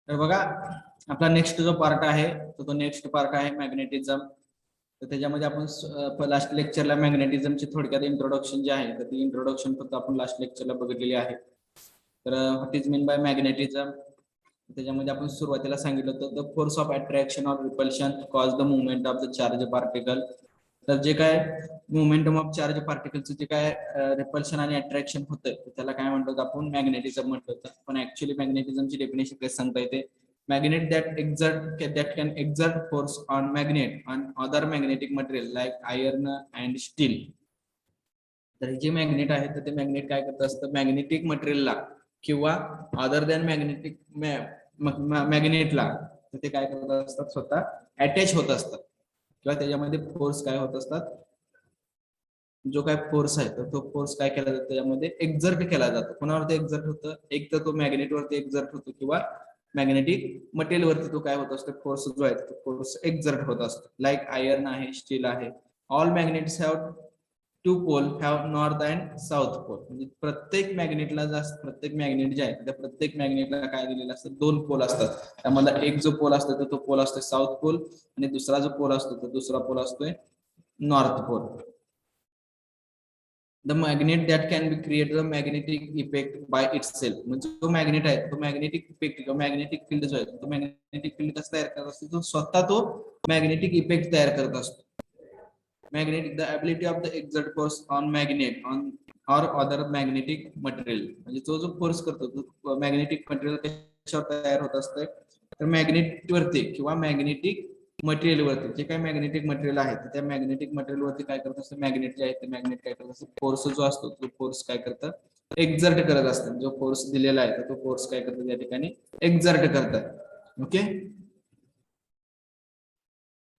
तर बघा, आपला नेक्स्ट जो पार्ट आहे तो नेक्स्ट पार्ट आहे मॅग्नेटिझम. तर त्याच्यामध्ये आपण लास्ट लेक्चरला मॅग्नेटिझमची थोडक्यात इंट्रोडक्शन जे आहे तर ती इंट्रोडक्शन फक्त आपण लास्ट लेक्चरला बघितलेली आहे. तर what is mean by magnetism, त्याच्यामध्ये आपण सुरुवातीला सांगितलं होतं the force of attraction of repulsion cause the movement of the charge particle. तर जे काय मोमेंटम ऑफ चार्ज पार्टिकलचं जे काय रिपल्शन आणि अट्रॅक्शन होतं त्याला काय म्हणतात आपण मॅग्नेटिझम म्हटलं होतं. पण ऍक्च्युली मॅग्नेटिझमची डेफिनेशन काय सांगता येते, magnet that can exert force on magnet and other magnetic material like iron and steel. तर जे मॅग्नेट आहे तर ते मॅग्नेट काय करत असतं, मॅग्नेटिक मटेरियलला किंवा अदर दॅन मॅग्नेटिक मॅग्नेटला तर ते काय करत असतात, स्वतः अटॅच होत असतात किंवा त्याच्यामध्ये फोर्स काय होत असतात, जो काय फोर्स आहे तर तो फोर्स काय केला जातो, त्याच्यामध्ये एक्झर्ट केला जातो. कोणावरती एक्झर्ट होतं, एक तर तो मॅग्नेट वरती एक्झर्ट होतो किंवा मॅग्नेटिक मटेरियल वरती तो काय होत असतो, फोर्स जो आहे तो फोर्स एक्झर्ट होत असतो. लाईक आयर्न आहे, स्टील आहे. All magnets have two pole, have north and south pole. म्हणजे प्रत्येक मॅग्नेटला प्रत्येक मॅग्नेट जे आहे त्या प्रत्येक मॅग्नेटला काय दिलेलं असतं, दोन पोल असतात. त्यामधला एक जो पोल असतो तर तो पोल असतो साऊथ पोल आणि दुसरा जो पोल असतो तर दुसरा पोल असतोय north pole. The magnet that can be created a magnetic effect by itself. म्हणजे जो मॅग्नेट आहे तो मॅग्नेटिक इफेक्ट किंवा मॅग्नेटिक फील्ड जो आहे तो मॅग्नेटिक फील्ड कसं तयार करत असतो, तो स्वतः तो मॅग्नेटिक इफेक्ट तयार करत असतो. Magnetic the ability of the exert force on magnet on or other magnetic material. म्हणजे तो जो फोर्स करतो तो मॅग्नेटिक मटेरियल कशावर तयार होत असतंय, तर मॅग्नेट वरती किंवा मॅग्नेटिक मटेरियल वरती. जे काही मॅग्नेटिक मटेरियल आहे त्या मॅग्नेटिक मटेरियल वरती काय करत असतं, मॅग्नेट जे आहे ते मॅग्नेट काय करत असतं, फोर्स जो असतो तो फोर्स काय करतं, एक्झर्ट करत असतं. जो फोर्स दिलेला आहे तर तो फोर्स काय करतो त्या ठिकाणी एक्झर्ट करतात. ओके.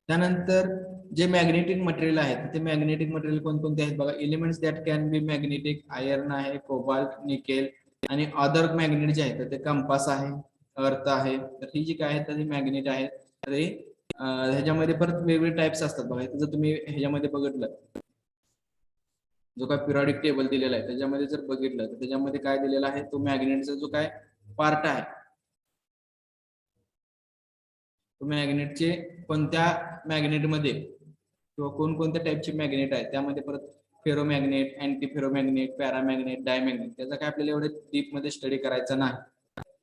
त्यानंतर जे मॅग्नेटिक मटेरियल आहेत ते मॅग्नेटिक मटेरियल कोणकोणते आहेत बघा, elements that can be magnetic, iron आहे, कोबाल्ट, निकेल आणि अदर मॅग्नेट जे आहेत ते कंपास आहे, अर्थ आहे. तर ही जी काय आहेत तर मॅग्नेट आहेत. तर ह्याच्यामध्ये परत वेगवेगळे टाइप्स असतात बघा. जर तुम्ही ह्याच्यामध्ये बघितलं, जो काय पिरियडिक टेबल दिलेला आहे त्याच्यामध्ये जर बघितलं तर त्याच्यामध्ये काय दिलेला आहे, तो मॅग्नेटचा जो काय पार्ट आहे, तो मॅग्नेटचे कोणत्या मॅग्नेटमध्ये किंवा कोणकोणत्या टाईपचे मॅग्नेट आहेत त्यामध्ये परत फेरोमॅग्नेट, अँटी फेरोमॅग्नेट, पॅरामॅग्नेट, डायमॅग्नेट, त्याचा काय आपल्याला एवढं डीप मध्ये स्टडी करायचा नाही.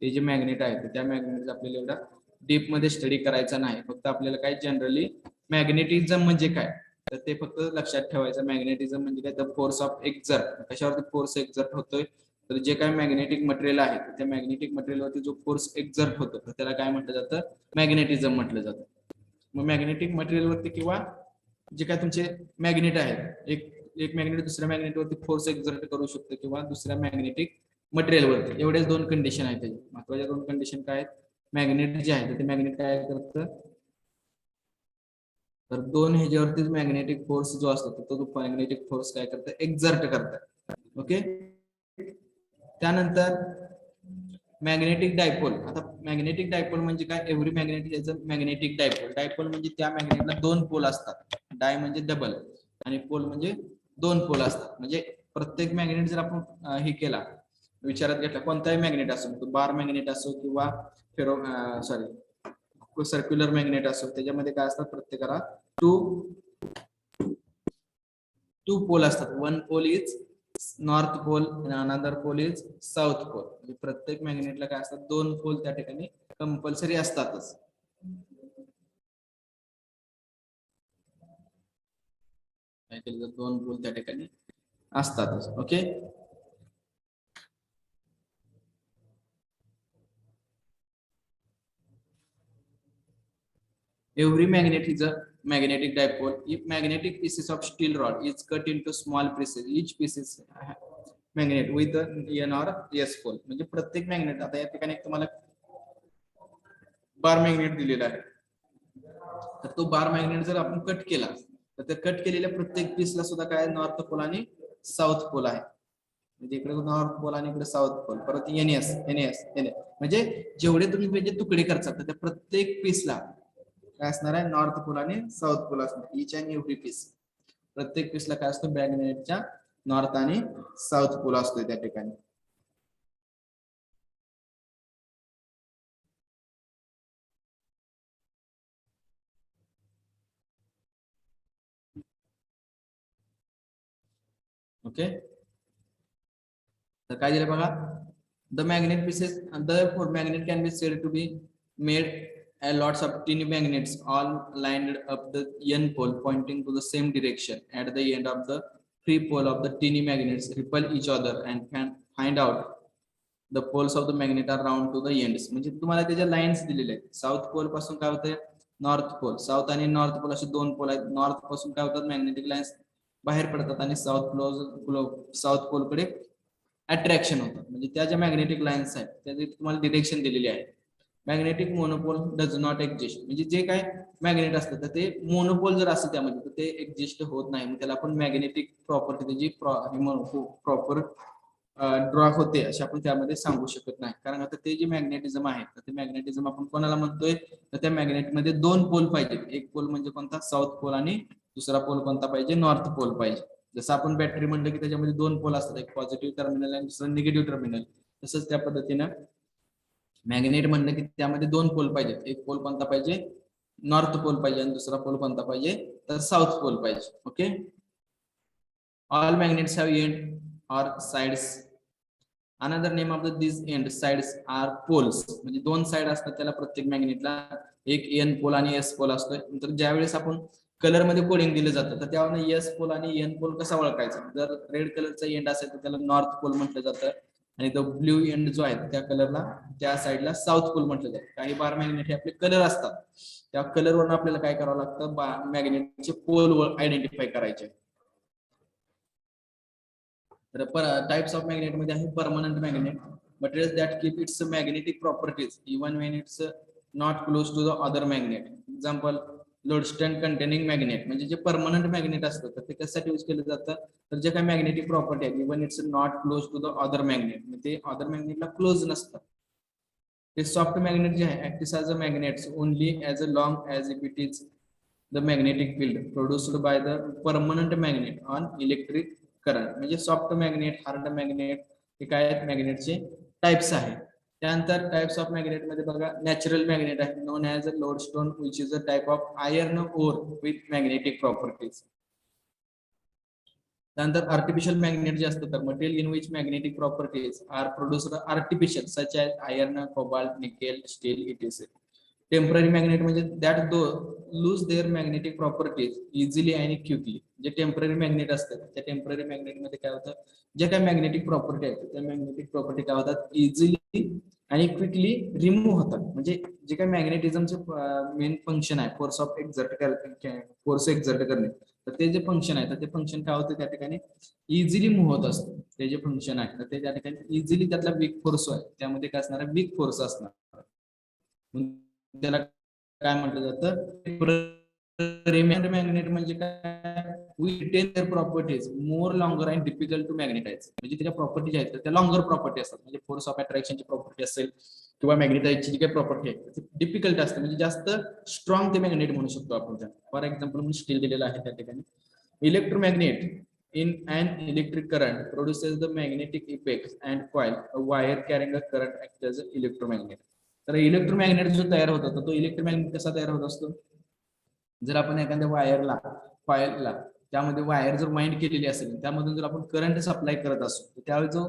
ते जे मॅग्नेट आहे त्या मॅग्नेटचा आपल्याला एवढा डीप मध्ये स्टडी करायचा नाही. फक्त आपल्याला काय जनरली मॅग्नेटिझम म्हणजे काय तर ते फक्त लक्षात ठेवायचं. मॅग्नेटिझम म्हणजे काय, तर फोर्स ऑफ एक्झर्ट. कशावरती फोर्स एक्झर्ट होतोय, तर जे काय मॅग्नेटिक मटेरियल आहे त्या मॅग्नेटिक मटेरियलवरती जो फोर्स एक्झर्ट होतो तर त्याला काय म्हटलं जातं, मॅग्नेटिझम म्हटलं जातं. मग मॅग्नेटिक मटेरियलवरती किंवा जे काय तुमचे मॅग्नेट आहेत, एक मॅग्नेट दुसऱ्या मॅग्नेटवरती फोर्स एक्झर्ट करू शकतो किंवा दुसऱ्या मॅग्नेटिक मटेरियलवरती. एवढेच दोन कंडिशन आहेत. त्याची महत्वाच्या दोन कंडिशन काय आहेत, मॅग्नेट जे आहे ते मॅग्नेट काय करतं, तर दोन ह्याच्यावरतीच मॅग्नेटिक फोर्स जो असतो तो मॅग्नेटिक फोर्स काय करतं, एक्झर्ट करतात. ओके. त्यानंतर मॅग्नेटिक डायपोल. आता मॅग्नेटिक डायपोल म्हणजे काय, every magnetic is a magnetic dipole. Dipole म्हणजे त्या मॅग्नेटला दोन पोल असतात. डाय म्हणजे डबल आणि पोल म्हणजे दोन पोल असतात. म्हणजे प्रत्येक मॅग्नेट जर आपण हे केला, विचारात घेतला, कोणताही मॅग्नेट असो, तो बार मॅग्नेट असो किंवा फेरो सर्क्युलर मॅग्नेट असो, त्याच्यामध्ये काय असतात, प्रत्येकाला टू पोल असतात. One pole is north pole आणि another pole is south pole. म्हणजे प्रत्येक मॅग्नेटला काय असतात, दोन पोल त्या ठिकाणी कंपल्सरी असतातच. दोन पोल त्या ठिकाणी असतातच. Okay. Every magnet is a magnetic dipole. If magnetic pieces of steel rod is cut into small pieces, each piece is magnet with a N or S pole. म्हणजे प्रत्येक magnet, आता या ठिकाणी तुम्हाला बार मॅग्नेट दिलेला आहे, तर तो बार मॅग्नेट जर आपण कट केला तर त्या कट केलेल्या प्रत्येक पीसला सुद्धा काय नॉर्थ पोल आणि साऊथ पोल आहे. म्हणजे इकडे नॉर्थ पोल आणि इकडे साऊथ पोल. परत NS म्हणजे जेवढे तुम्ही म्हणजे तुकडे करतात तर त्या प्रत्येक पीसला काय असणार आहे, नॉर्थ पोल आणि साऊथ पोल असणार. इच अँड एव्हरी पीस, प्रत्येक पीसला काय असतो, मॅग्नेटच्या नॉर्थ आणि साऊथ पोल असतो त्या ठिकाणी. ओके, तर काय दिलं बघा, the magnet pieces therefore magnet can be said to be made a lots of tiny magnets all lined up the n pole pointing to the same direction. At the end of the free pole of the tiny magnets repel each other and can find out the poles of the magnet are round to the ends. म्हणजे तुम्हाला त्याच्या lines दिलेले आहेत. South pole पासून काय होतंय, north pole, south आणि north pole असे दोन पोल आहेत. नॉर्थ पासून काय होतात, मॅग्नेटिक लाईन्स बाहेर पडतात आणि साऊथ पोल कडे अट्रॅक्शन होतात. म्हणजे त्या ज्या मॅग्नेटिक लाईन्स आहेत त्याचे तुम्हाला डिरेक्शन दिलेली आहे. Magnetic monopole does not exist, म्हणजे जे काय मॅग्नेट असतं तर ते मोनोपोल जर असतं त्यामध्ये तर ते एक्झिस्ट होत नाही. मग त्याला आपण मॅग्नेटिक प्रॉपर्टी त्याची प्रॉपर ड्रॉ होते असे आपण त्यामध्ये सांगू शकत नाही. कारण आता ते जे मॅग्नेटिझम आहे तर ते मॅग्नेटिझम आपण कोणाला म्हणतोय, तर त्या मॅग्नेटमध्ये दोन पोल पाहिजेत. एक पोल म्हणजे कोणता, साऊथ पोल, आणि दुसरा पोल कोणता पाहिजे, नॉर्थ पोल पाहिजे. जसं आपण बॅटरी म्हणलं की त्याच्यामध्ये दोन पोल असतात, एक पॉझिटिव्ह टर्मिनल आणि दुसरं निगेटिव्ह टर्मिनल. तसंच त्या पद्धतीनं मॅग्नेट म्हणलं की त्यामध्ये दोन पोल पाहिजेत. एक पोल कोणता पाहिजे, नॉर्थ पोल पाहिजे, आणि दुसरा पोल कोणता पाहिजे, तर साऊथ पोल पाहिजे. Okay, all magnets have end or sides. Another name of this end sides are poles, म्हणजे दोन साइड असतात त्याला प्रत्येक मॅग्नेटला, एक एन पोल आणि एस पोल असतोय. तर ज्यावेळेस आपण कलर मध्ये कोडिंग दिलं जातं तर त्यावर एस पोल आणि एन पोल कसा ओळखायचा, जर रेड कलरचा एंड असेल तर त्याला नॉर्थ पोल म्हटलं जातं, आणि तो ब्ल्यू एंड जो आहे त्या कलरला, त्या साईडला साऊथ पोल म्हटलं जातं. काही बार मॅग्नेट हे आपले कलर असतात, त्या कलरवरून आपल्याला काय करावं लागतं, मॅग्नेटचे पोल आयडेंटिफाय करायचे. तर टाइप्स ऑफ मॅग्नेट मध्ये आहे permanent magnet, materials that keep its magnetic properties even when it's not close to the other magnet. Example, lodestone containing magnet, म्हणजे जे परमनंट मॅग्नेट असतं तर ते कशासाठी यूज केलं जातं, तर जे काही मॅग्नेटिक प्रॉपर्टी आहे even it's not close to the other magnet, म्हणजे अदर मॅग्नेटला क्लोज नसतं. ते सॉफ्ट मॅग्नेट जे आहे act as a magnets only as a long as if it is the magnetic field produced by the permanent magnet on electric current. म्हणजे soft magnet, hard magnet हे काय आहेत, मॅग्नेटचे types आहेत. त्यानंतर टाइप्स ऑफ मॅग्नेट मध्ये बघा, natural magnet आहे known as a lodestone which is a type of iron ore with magnetic properties. त्यानंतर आर्टिफिशियल मॅग्नेट जे असतं तर material in which magnetic properties are produced artificial such as iron, cobalt, nickel, steel ETC. Temporary magnet म्हणजे that though lose their magnetic properties easily आणि quickly. जे temporary magnet असतात त्या temporary magnet मध्ये काय होतं, जे काही मॅग्नेटिक प्रॉपर्टी आहेत त्या मॅग्नेटिक प्रॉपर्टी काय होतात, इझिली आणि क्विकली रिमूव्ह होतात. म्हणजे जे काही मॅग्नेटिझमचं मेन फंक्शन आहे, फोर्स एक्झर्ट करणे, तर ते जे फंक्शन आहे तर ते फंक्शन काय होतं त्या ठिकाणी, इझिली मूव्ह होत असतं. ते जे फंक्शन आहे तर ते त्या ठिकाणी इझिली त्यातला वीक फोर्स आहे त्यामध्ये काय असणार, वीक फोर्स असणार. त्याला काय म्हटलं जातं, रिमेंड मॅग्नेट म्हणजे काय, we retain their properties more longer and difficult to magnetise. म्हणजे त्याच्या प्रॉपर्टी आहेत त्या लॉंगर प्रॉपर्टी असतात. म्हणजे फोर्स ऑफ अट्रॅक्शनची प्रॉपर्टी असेल किंवा मॅग्नेटाइजची जी काही प्रॉपर्टी आहे डिफिकल्ट असते, म्हणजे जास्त स्ट्रॉंग ते मॅग्नेट म्हणू शकतो आपण त्या. फॉर एक्झाम्पल म्हणून स्टील दिलेलं आहे त्या ठिकाणी. Electromagnet in an electric current produces the magnetic effects and coil a wire carrying a current acts as an electromagnet. तर इलेक्ट्रोमॅग्नेट जो तयार होतो तर तो इलेक्ट्रोमॅग्नेट कसा तयार होत असतो, जर आपण एखाद्या कॉइलला त्यामध्ये वायर जर वाइंड केलेली असेल त्यामधून जर आपण करंट सप्लाय करत असतो तर त्यावेळी जो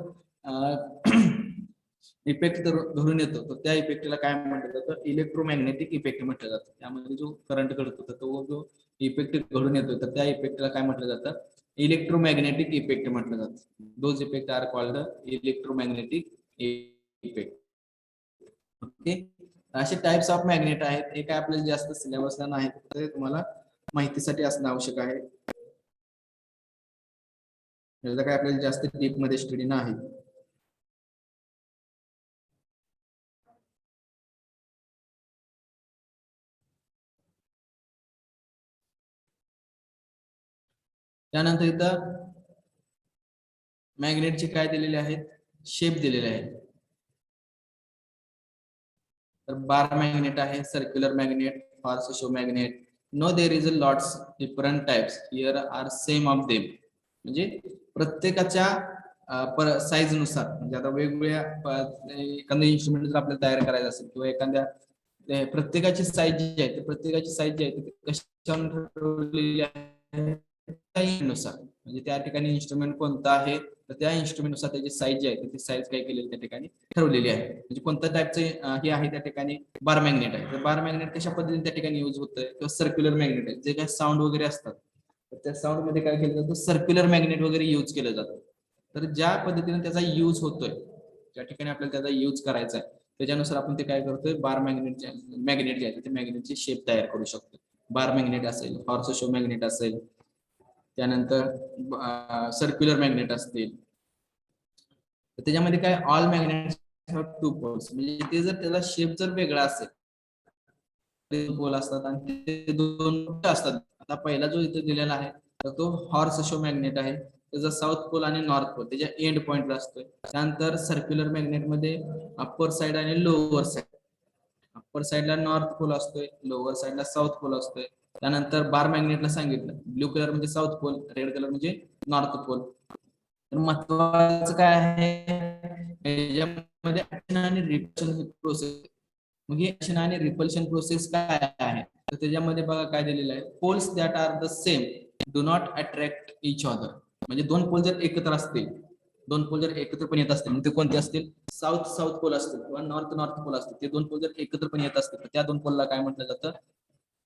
इफेक्ट घडून येतो तर त्या इफेक्टला काय म्हटलं जातं, इलेक्ट्रोमॅग्नेटिक इफेक्ट म्हटलं जातं. त्यामध्ये जो करंट घडतो तर तो जो इफेक्ट घडून येतो तर त्या इफेक्टला काय म्हटलं जातं, इलेक्ट्रोमॅग्नेटिक इफेक्ट म्हटलं जातं. Those effect are called electromagnetic effect. Okay, असे टाइप्स ऑफ मॅग्नेट आहेत. हे काय आपल्याला जास्त सिलेबसला नाही, ते तुम्हाला माहितीसाठी असणं आवश्यक आहे. याचा काय आपल्याला जास्त डीप मध्ये स्टडी नाही. त्यानंतर इथं मॅग्नेटचे काय दिलेले आहेत, शेप दिलेले आहेत. तर बार मॅग्नेट आहे, circular magnet, horse magnet. No there is a lots different types here are same of them. म्हणजे प्रत्येकाच्या साईज नुसार, म्हणजे आता वेगवेगळ्या एखादं इन्स्ट्रुमेंट जर आपल्याला तयार करायचं असेल किंवा एखाद्या प्रत्येकाची साईज जी आहे प्रत्येकाची साईज जी आहे कशानुसार म्हणजे त्या ठिकाणी इन्स्ट्रुमेंट कोणता आहे तर त्या इन्स्ट्रुमेंटनुसार त्याची साईज जी आहे ती साईज काय केलेली त्या ठिकाणी ठरवलेली आहे. म्हणजे कोणत्या टाईपचे हे आहे त्या ठिकाणी बार मॅग्नेट आहे. तर बार मॅग्नेट कशा पद्धतीने त्या ठिकाणी युज होतंय किंवा सर्क्युलर मॅग्नेट आहे जे काय साऊंड वगैरे असतात तर त्या साऊंड मध्ये काय केलं जातं सर्क्युलर मॅग्नेट वगैरे युज केलं जातं. तर ज्या पद्धतीने त्याचा युज होतोय ज्या ठिकाणी आपल्याला त्याचा युज करायचा आहे त्याच्यानुसार आपण ते काय करतोय बार मॅग्नेट जे आहे ते मॅग्नेटची शेप तयार करू शकतो. बार मॅग्नेट असेल हॉर्स शो मॅग्नेट असेल त्यानंतर सर्क्युलर मॅग्नेट असतील तर त्याच्यामध्ये काय ऑल मॅग्नेट टू पोल्स म्हणजे ते जर त्याला शेप जर वेगळा असेल पोल असतात आणि ते दोन असतात. आता पहिला जो इथे दिलेला आहे तर तो हॉर्स शो मॅग्नेट आहे त्याचा साऊथ पोल आणि नॉर्थ पोल त्याच्या एंड पॉइंटला असतोय. त्यानंतर सर्क्युलर मॅग्नेट मध्ये अप्पर साइड आणि लोअर साइड अप्पर साइडला नॉर्थ पोल असतोय लोअर साइडला साऊथ पोल असतोय. त्यानंतर बार मॅग्नेटला सांगितलं ब्ल्यू कलर म्हणजे साऊथ पोल रेड कलर म्हणजे नॉर्थ पोल. तर महत्वाचं काय आहे याच्यामध्ये ऍक्शन आणि रिपल्शन प्रोसेस मग ही ऍक्शन आणि रिपल्शन प्रोसेस काय आहे तर त्याच्यामध्ये बघा काय दिलेलं आहे poles that are the same do not attract each other. म्हणजे दोन पोल जर एकत्र असतील दोन पोल जर एकत्रपणे येत असतील ते कोणते असतील साऊथ साऊथ पोल असतील किंवा नॉर्थ नॉर्थ पोल असतील ते दोन पोल जर एकत्रपणे येत असतील तर त्या दोन पोलला काय म्हटलं जातं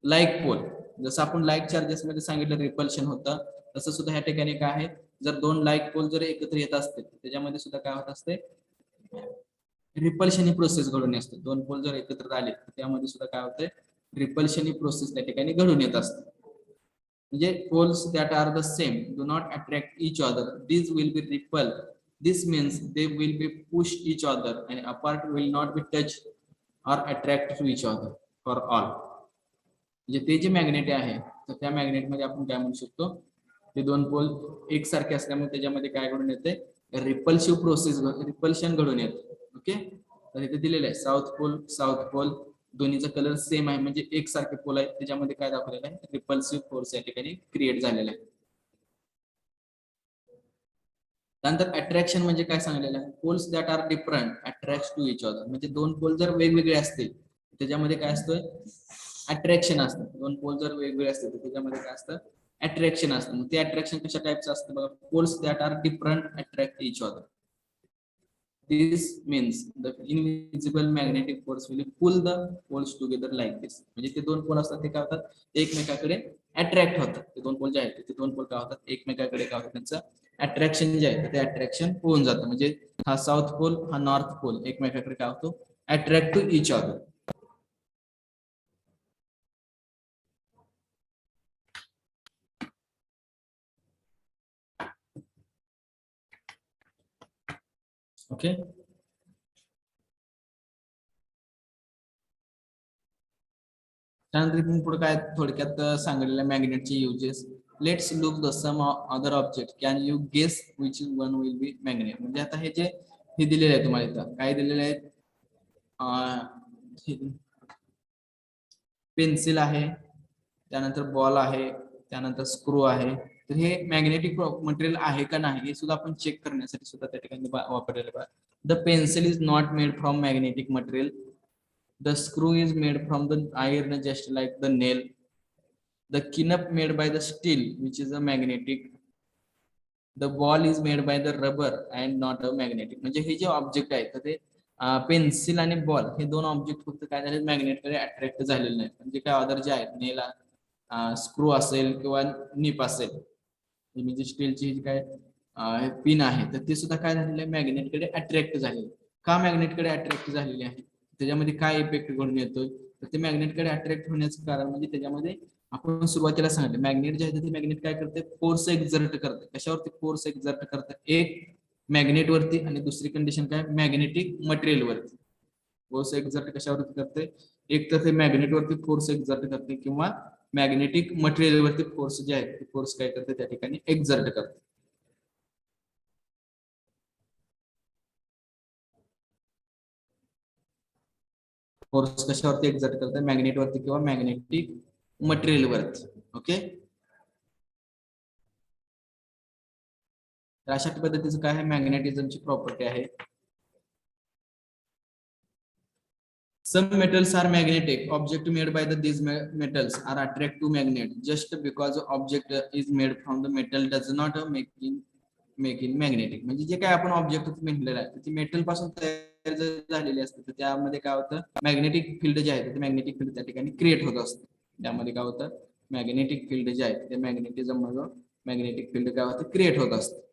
लाईक पोल. जसं आपण लाईक चार्जेस मध्ये सांगितलं रिपल्शन होतं तसं सुद्धा ह्या ठिकाणी काय आहे जर दोन लाईक पोल जर एकत्र येत असतील त्याच्यामध्ये सुद्धा काय होत असते रिपल्शन ही प्रोसेस घडून असते. दोन पोल जर एकत्र आले तर त्यामध्ये सुद्धा काय होतंय रिपल्शन ही प्रोसेस त्या ठिकाणी घडून येत असते. म्हणजे poles that are the same do not attract each other this will be repel. This means they will be push each other आणि apart will not be touch or attract to each other for all. म्हणजे ते जे magnet आहे तर त्या मॅग्नेटमध्ये आपण काय म्हणू शकतो ते दोन पोल एकसारखे असल्यामुळे त्याच्यामध्ये काय घडून येते रिपल्सिव्ह प्रोसेस रिपल्शन घडून येते. ओके तर इथे दिलेलं आहे साऊथ पोल दोन्हीचा कलर सेम आहे म्हणजे एकसारखे पोल आहेत त्याच्यामध्ये काय दाखवलेलं आहे रिपल्सिव्ह फोर्स या ठिकाणी क्रिएट झालेला आहे. त्यानंतर अट्रॅक्शन म्हणजे काय सांगलेलं आहे poles that are different attract to each other. म्हणजे दोन पोल जर वेगवेगळे असतील त्याच्यामध्ये काय असतं अट्रॅक्शन असतं. दोन पोल जर वेगवेगळे असतील तर त्याच्यामध्ये काय असतं अट्रॅक्शन असतं. मग ते अट्रॅक्शन कशा टाईपचं असतं बघा poles that are different attract each other. This means the invisible magnetic force will pull the poles together like this. म्हणजे ते दोन पोल असतात ते काय होतात ते एकमेकाकडे अट्रॅक्ट होतात. ते दोन पोल जे आहेत ते दोन पोल काय होतात एकमेकाकडे काय होतात त्यांचं अट्रॅक्शन जे आहे ते अट्रॅक्शन होऊन जातं. म्हणजे हा साऊथ पोल हा नॉर्थ पोल एकमेकाकडे काय होतो attract to each other. Okay त्यानंतर पुढे काय थोडक्यात सांगितलेलं मॅग्नेटचे uses. Let's look the some other object can you guess which one will be magnet. म्हणजे आता हे जे हे दिलेले आहे तुम्हाला इथं काय दिलेले आहेत पेन्सिल आहे त्यानंतर बॉल आहे त्यानंतर स्क्रू आहे. तर हे मॅग्नेटिक मटेरियल आहे का नाही हे सुद्धा आपण चेक करण्यासाठी सुद्धा त्या ठिकाणी वापरलेलं आहे. The pencil is not made from magnetic material. The screw is made from the iron just like the nail. The kinup made by the steel which is a magnetic. The ball is made by the rubber and not a magnetic. म्हणजे हे जे object आहे तर ते pencil आणि ball हे दोन object फक्त काय झाले मॅग्नेटकडे अट्रॅक्ट झालेले नाहीत. म्हणजे काय अदर जे आहेत नेल स्क्रू असेल किंवा निप असेल म्हणजे स्टीलची जी काय पिन आहे तर ते सुद्धा काय झालेलं आहे मॅग्नेटकडे अट्रॅक्ट झालेले. का मॅग्नेटकडे अट्रॅक्ट झालेले आहे त्याच्यामध्ये काय इफेक्ट घडून येतोय तर ते मॅग्नेटकडे अट्रॅक्ट होण्याचं कारण म्हणजे त्याच्यामध्ये आपण सुरुवातीला सांगितलं मॅग्नेट जे आहे ते मॅग्नेट काय करते फोर्स एक्झर्ट करते. कशावरती फोर्स एक्झर्ट करते एक मॅग्नेट वरती आणि दुसरी कंडिशन काय मॅग्नेटिक मटेरियल वरती. फोर्स एक्झर्ट कशावरती करते एक तर ते मॅग्नेट वरती फोर्स एक्झर्ट करते किंवा मॅग्नेटिक मटेरियल वरती फोर्स जे आहे ते फोर्स काय करते त्या ठिकाणी एक्झर्ट करते. फोर्स कशावरती एक्झर्ट करते मॅग्नेट वरती किंवा मॅग्नेटिक मटेरियल वरती. ओके तर अशा पद्धतीचं काय आहे मॅग्नेटिझमची प्रॉपर्टी आहे. Some metals are magnetic. Object made by these metals are attract to magnet. Just because object is made from the metal does not make in magnetic. म्हणजे जे काय आपण ऑब्जेक्ट म्हटलेलं आहे ते मेटल पासून तयार झालेले असते तर त्यामध्ये काय होतं मॅग्नेटिक फील्ड जे आहे ते मॅग्नेटिक फील्ड त्या ठिकाणी क्रिएट होत असते. त्यामध्ये काय होतं मॅग्नेटिक फील्ड जे आहे ते मॅग्नेटिझम मध्ये मॅग्नेटिक फील्ड काय होतं क्रिएट होत असते.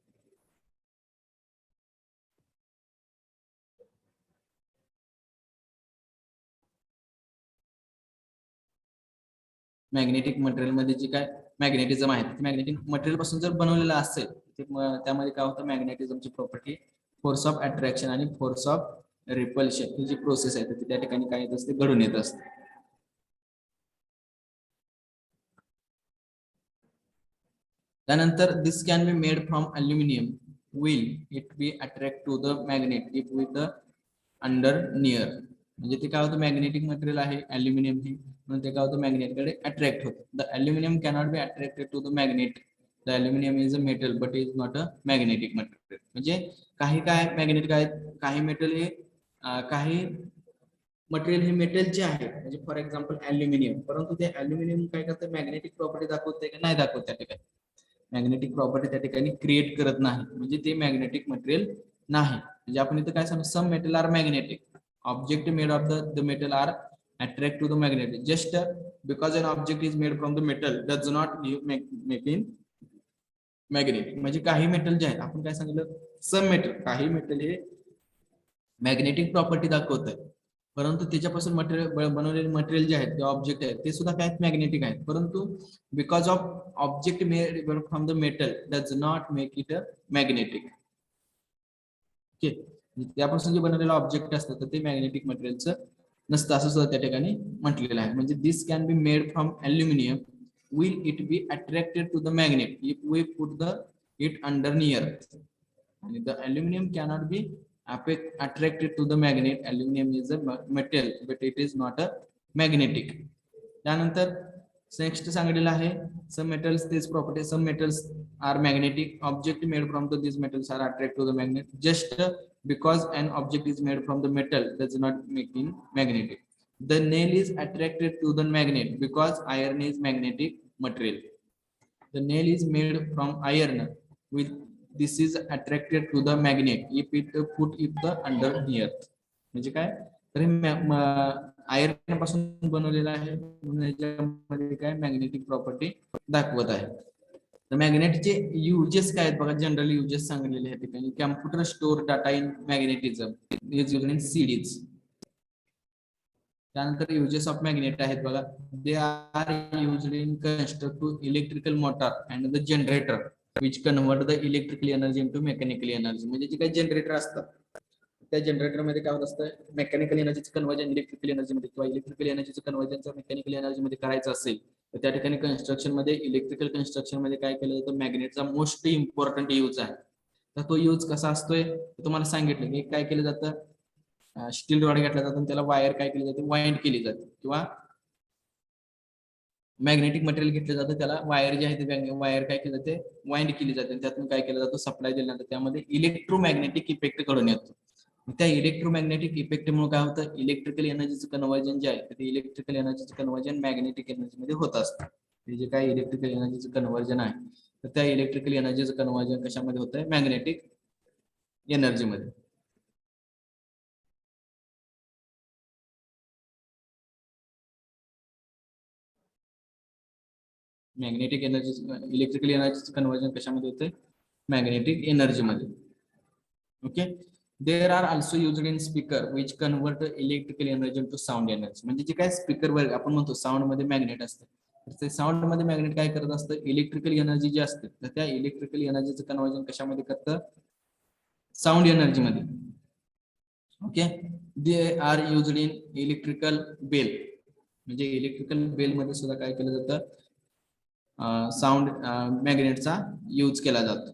मॅग्नेटिक मटेरियल मध्ये जे काय मॅग्नेटिझम आहे मॅग्नेटिक मटेरियल पासून जर बनवलेलं असेल त्यामध्ये काय होतं मॅग्नेटिझमची प्रॉपर्टी फोर्स ऑफ अट्रॅक्शन आणि फोर्स ऑफ रिपल्शन ही जी प्रोसेस आहे ती त्या ठिकाणी काय येत असते घडून येत असते. त्यानंतर this can be made from aluminium will it be attract to the magnet if with the under near. म्हणजे ते काय होतं मॅग्नेटिक मटेरियल आहे अल्युमिनियम हे म्हणून ते काय होतं मॅग्नेटकडे अट्रॅक्ट होतं. The aluminium cannot be attracted to the magnet. The aluminium is a metal but is not a magnetic material. म्हणजे काही काय मॅग्नेटिक आहेत काही मेटल हे काही मटेरियल हे मेटलचे आहे म्हणजे फॉर एक्झाम्पल अल्युमिनियम परंतु ते अल्युमिनियम काय करतं मॅग्नेटिक प्रॉपर्टी दाखवते का नाही दाखवत त्या ठिकाणी मॅग्नेटिक प्रॉपर्टी त्या ठिकाणी क्रिएट करत नाही म्हणजे ते मॅग्नेटिक मटेरियल नाही. म्हणजे आपण इथं काय सांगू some metal are magnetic object made of the metal are attract to the magnet just because an object is made from the metal does not make in magnetic. म्हणजे काही मेटल जे आहेत आपण काय सांगितलं सम मेटल काही मेटल हे magnetic property दाखवत आहे परंतु त्याच्यापासून मटेरियल बनवलेले मटेरियल जे आहेत ते ऑब्जेक्ट आहेत ते सुद्धा काय मॅग्नेटिक आहेत परंतु because of object made from the metal does not make it a magnetic. Okay त्यापासून जे बनवलेलं ऑब्जेक्ट असतं तर ते मॅग्नेटिक मटेरियलचं नसतं असं सुद्धा त्या ठिकाणी म्हटलेलं आहे. म्हणजे this can be made from aluminium will it be attracted to the magnet if we put the it under near. आणि the aluminium cannot be attracted to the magnet. Aluminum is a metal but it is not a magnetic. त्यानंतर next सांगितलेलं आहे some metals these properties some metals are magnetic object made from these metals are attracted to the magnet just because an object is made from the metal does not make it magnetic. The nail is attracted to the magnet because iron is magnetic material. The nail is made from iron with this is attracted to the magnet if it put it the under near. म्हणजे काय तर iron पासून बनवलेला आहे याच्यामध्ये काय magnetic property दाखवत आहे. तर मॅग्नेटचे युजेस काय आहेत बघा जनरल युजेस सांगितलेले आहेत ठिकाणी computer store data in magnetism is used in CDs. त्यानंतर युजेस ऑफ मॅग्नेट आहेत बघा दे are used in constructive electrical motor and the generator which convert the electrical energy into mechanical energy. म्हणजे जे काही generator असतात त्या जनरेटर मध्ये काय होत असतं मेकॅनिकल एनर्जीचं कन्वर्जन इलेक्ट्रिकल एनर्जी मध्ये किंवा इलेक्ट्रिकल एनर्जीचं कन्वर्जन मेकॅनिकल एनर्जी मध्ये करायचं असेल तर त्या ठिकाणी कन्स्ट्रक्शन मध्ये इलेक्ट्रिकल कन्स्ट्रक्शन मध्ये काय केलं जातं मॅग्नेटचा मोस्ट इम्पॉर्टंट यूज आहे. तर तो यूज कसा असतोय तुम्हाला सांगितलं की काय केलं जातं स्टील रॉड घेतला जातो त्याला वायर काय केली जाते वाइंड केली जाते किंवा मॅग्नेटिक मटेरियल घेतलं जातं त्याला वायर जे आहे ते वायर काय केलं जाते वाइंड केली जाते त्यातून काय केलं जातं सप्लाय दिला जातं त्यामध्ये इलेक्ट्रोमॅग्नेटिक इफेक्ट घडून येतो. त्या इलेक्ट्रोमॅग्नेटिक इफेक्टमुळे काय होतं इलेक्ट्रिकल एनर्जीचं कन्वर्जन जे आहे ते इलेक्ट्रिकल एनर्जीचं कन्वर्जन मॅग्नेटिक एनर्जी मध्ये होत असतं. हे जे काय इलेक्ट्रिकल एनर्जीचं कन्वर्जन आहे तर त्या इलेक्ट्रिकल एनर्जीचं कन्वर्जन कशामध्ये होतंय मॅग्नेटिक एनर्जी मध्ये. मॅग्नेटिक एनर्जी इलेक्ट्रिकल एनर्जीचं कन्वर्जन कशामध्ये होतंय मॅग्नेटिक एनर्जी मध्ये. Okay there are also used in speaker which convert electrical energy to sound energy. म्हणजे जे काय स्पीकर वर आपण म्हणतो साऊंड मध्ये मॅग्नेट असते तर साऊंड मध्ये मॅग्नेट काय करत असतं इलेक्ट्रिकल एनर्जी जी असते तर त्या इलेक्ट्रिकल एनर्जीचं कन्वर्जन कशामध्ये करतं साऊंड एनर्जी मध्ये. Okay they are used in electrical bell. म्हणजे इलेक्ट्रिकल बेल मध्ये सुद्धा काय केलं जातं साऊंड मॅग्नेटचा यूज केला जातो.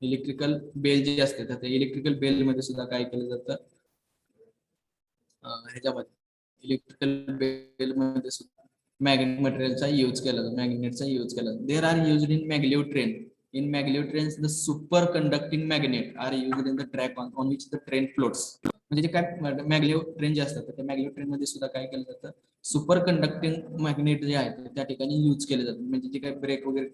इलेक्ट्रिकल बेल जे असते तर इलेक्ट्रिकल बेल मध्ये सुद्धा काय केलं जातं ह्याच्यामध्ये इलेक्ट्रिकल बेल मध्ये सुद्धा मॅग्नेट मटेरियलचा यूज केला जातो मॅग्नेटचा यूज केला जातो. There are used in maglev train. In maglev trains, the superconducting magnet are used in the track on which the train floats. म्हणजे जे काय मॅग्लेव ट्रेन जे असतात त्या मॅग्लेव ट्रेन मध्ये सुद्धा काय केलं जातं, सुपर कंडक्टिंग मॅग्नेट जे आहेत त्या ठिकाणी यूज केले जातात. म्हणजे जे काही ब्रेक वगैरे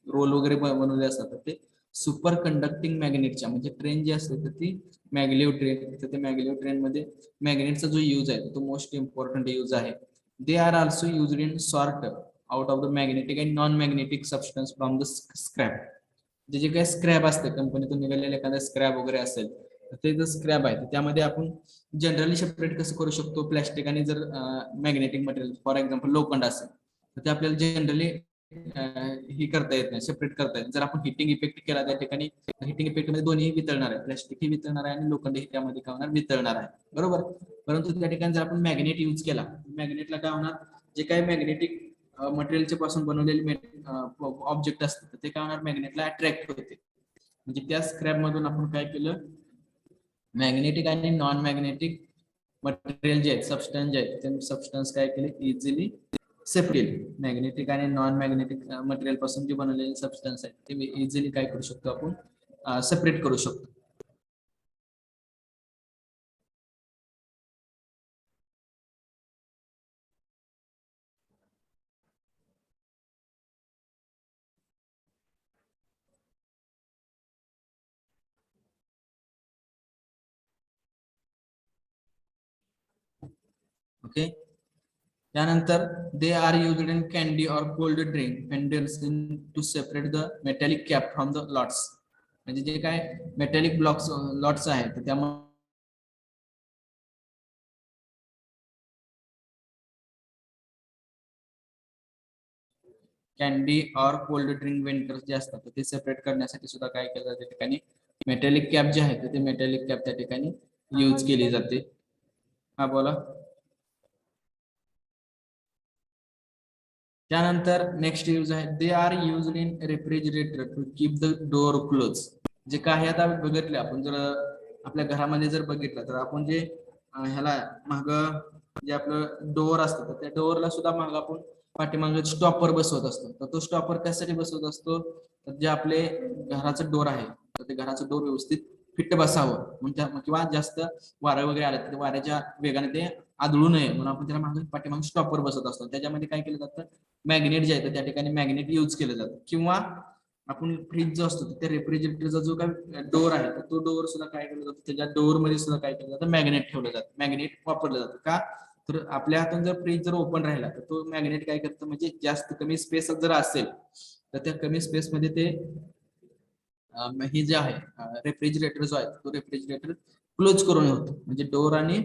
रोल वगैरे बनवले असतात तर ते सुपर कंडक्टिंग मॅग्नेटच्या, म्हणजे ट्रेन जी असते तर ती मॅग्लेव ट्रेन, तर ते मॅग्लेव ट्रेन मध्ये मॅग्नेटचा जो यूज आहे तो मोस्ट इम्पॉर्टंट यूज आहे. They R also used in sort out of the magnetic and non magnetic substance from the scrap. जे काही स्क्रॅप असते कंपनीतून निघालेलं एखादा स्क्रॅप वगैरे असेल तर ते जर स्क्रॅप आहे त्यामध्ये आपण जनरली सेपरेट कसं करू शकतो, प्लॅस्टिक आणि जर मॅग्नेटिक मटेरियल फॉर एक्झाम्पल लोखंड असेल तर ते आपल्याला जनरली ही करता येत नाही, सेपरेट करता येत. जर आपण हिटिंग इफेक्ट केला त्या ठिकाणी हिटिंग इफेक्ट मध्ये दोन्ही वितळणार आहे, प्लॅस्टिक ही वितळणार आहे आणि लोखंड ही त्यामध्ये काय होणार, वितळणार आहे, बरोबर. परंतु त्या ठिकाणी जर आपण मॅग्नेट यूज केला, मॅग्नेटला काय होणार, जे काही मॅग्नेटिक मटेरियलच्या पासून बनवलेले ऑब्जेक्ट असतात ते काय होणार, मॅग्नेटला अट्रॅक्ट होते. म्हणजे त्या स्क्रॅप मधून आपण काय केलं, मॅग्नेटिक आणि नॉन मॅग्नेटिक मटेरियल जे आहेत, सबस्टन्स जे आहेत ते सबस्टन्स काय केले, इझिली सेपरेट. मॅग्नेटिक आणि नॉन मॅग्नेटिक मटेरियल पासून जे बनवलेले सबस्टन्स आहेत ते इझिली काय करू शकतो आपण, सेपरेट करू शकतो. ओके. त्यानंतर they are used in candy or cold drink fenders in to separate the metallic cap from the lots. म्हणजे जे काय मेटॅलिक ब्लॉक्स लॉट्स आहेत तर त्यामुळे candy or cold drink vendors जे असतात ते सेपरेट करण्यासाठी सुद्धा काय केलं जाते, त्या ठिकाणी मेटॅलिक कॅप जे आहे ते मेटॅलिक कॅप त्या ठिकाणी यूज केली जाते. हा बोला. त्यानंतर नेक्स्ट यूज आहे, they are use in refrigerator to keep the door close. जे काही आता बघितले आपण, जर आपल्या घरामध्ये जर बघितलं तर आपण जे ह्याला माग जे आपलं डोअर असतं तर त्या डोअरला सुद्धा माग आपण पाठीमागे स्टॉपर बसवत असतो. तर तो स्टॉपर त्यासाठी बसवत असतो तर जे आपले घराचं डोअर आहे तर ते घराचं डोअर व्यवस्थित फिट बसावं, म्हणजे किंवा जास्त वारं वगैरे आलं तर वाऱ्याच्या वेगाने ते आदळू नये म्हणून आपण त्याला मागे पाठीमागे स्टॉपर बसवत असतो. त्याच्यामध्ये काय केलं जातं, मॅग्नेट जे आहे त्या ठिकाणी मॅग्नेट यूज केलं जातं. किंवा आपण फ्रीज जो असतो त्या रेफ्रिजरेटरचा जो काय डोअर आहे तो डोअर सुद्धा काय केलं जातं, त्याच्या डोअर मध्ये सुद्धा काय केलं जातं, मॅग्नेट ठेवलं जातं, मॅग्नेट वापरलं जातं. का तर आपल्या हातून जर फ्रीज जर ओपन राहिला तर तो मॅग्नेट काय करतं, म्हणजे जास्त कमी स्पेस जर असेल तर त्या कमी स्पेस मध्ये ते हे जे आहे रेफ्रिजरेटर जो आहे तो रेफ्रिजरेटर क्लोज करून होतो. म्हणजे डोअर आणि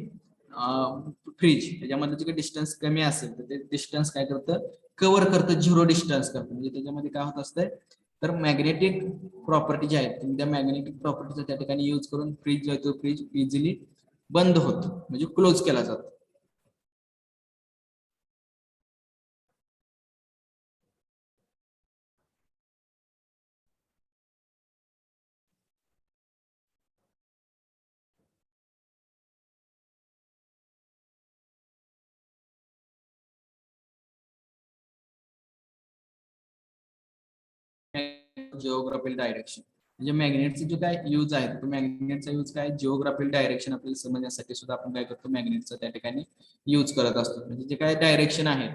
फ्रीज त्याच्यामध्ये जे काही डिस्टन्स कमी असेल तर ते डिस्टन्स काय करतं, कव्हर करतं, झिरो डिस्टन्स करतं. म्हणजे त्याच्यामध्ये काय होत असतंय, तर मॅग्नेटिक प्रॉपर्टी जी आहेत त्या मॅग्नेटिक प्रॉपर्टीचा त्या ठिकाणी यूज करून फ्रीज जो आहे तो फ्रीज इझिली बंद होतो, म्हणजे क्लोज केला जातो. जिओग्राफिकल डायरेक्शन, म्हणजे मॅग्नेटचा जो काय यूज आहे तो मॅग्नेटचा यूज काय, जिओग्राफिकल डायरेक्शन आपल्याला समजण्यासाठी सुद्धा आपण काय करतो, मॅग्नेटचा त्या ठिकाणी यूज करत असतो. म्हणजे जे काय डायरेक्शन आहे,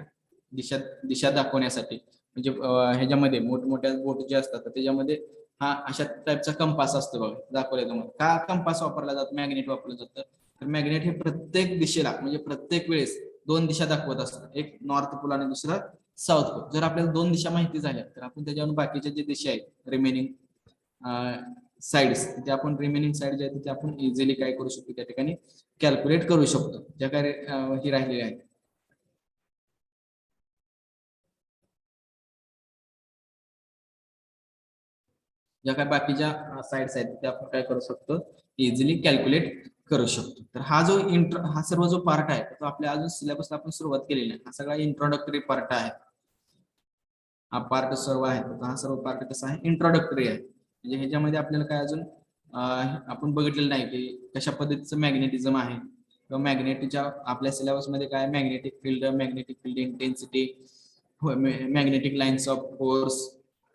दिशा दिशा दाखवण्यासाठी, म्हणजे ह्याच्यामध्ये मोठमोठ्या बोट जे असतात त्याच्यामध्ये हा अशा टाईपचा कंपास असतो बघा, दाखवले तुम्हाला. का कंपास वापरला जातो, मॅग्नेट वापरलं जातं, तर मॅग्नेट हे प्रत्येक दिशेला म्हणजे प्रत्येक वेळेस दोन दिशा दाखवत असतात, एक नॉर्थ पोल आणि दुसरा साऊथ पोल. जर आपल्याला दोन दिशा माहिती झाल्या तर आपण त्याच्यावरून बाकीच्या जे दिशा आहेत रिमेनिंग साइड्स, ते आपण रिमेनिंग साइड जे आहेत ते आपण इझिली काय करू शकतो, त्या ठिकाणी कॅल्क्युलेट करू शकतो, ज्या काय ही राहिलेली आहे. ज्या काय बाकीच्या साइड्स आहेत त्या आपण काय करू शकतो, इझिली कॅल्क्युलेट करू शकतो. तर हा जो हा सर्व जो पार्ट आहे तो आपल्या अजून सिलेबसला आपण सुरुवात केलेली आहे. हा सगळा इंट्रोडक्टरी पार्ट आहे. हा पार्ट सर्व आहे हा सर्व पार्ट कसा आहे, इंट्रोडक्टरी आहे. म्हणजे ह्याच्यामध्ये आपल्याला काय अजून आपण बघितलेलं नाही की कशा पद्धतीचं मॅग्नेटिझम आहे, किंवा मॅग्नेटिकच्या आपल्या सिलेबस मध्ये काय magnetic field, magnetic field intensity, magnetic lines of force,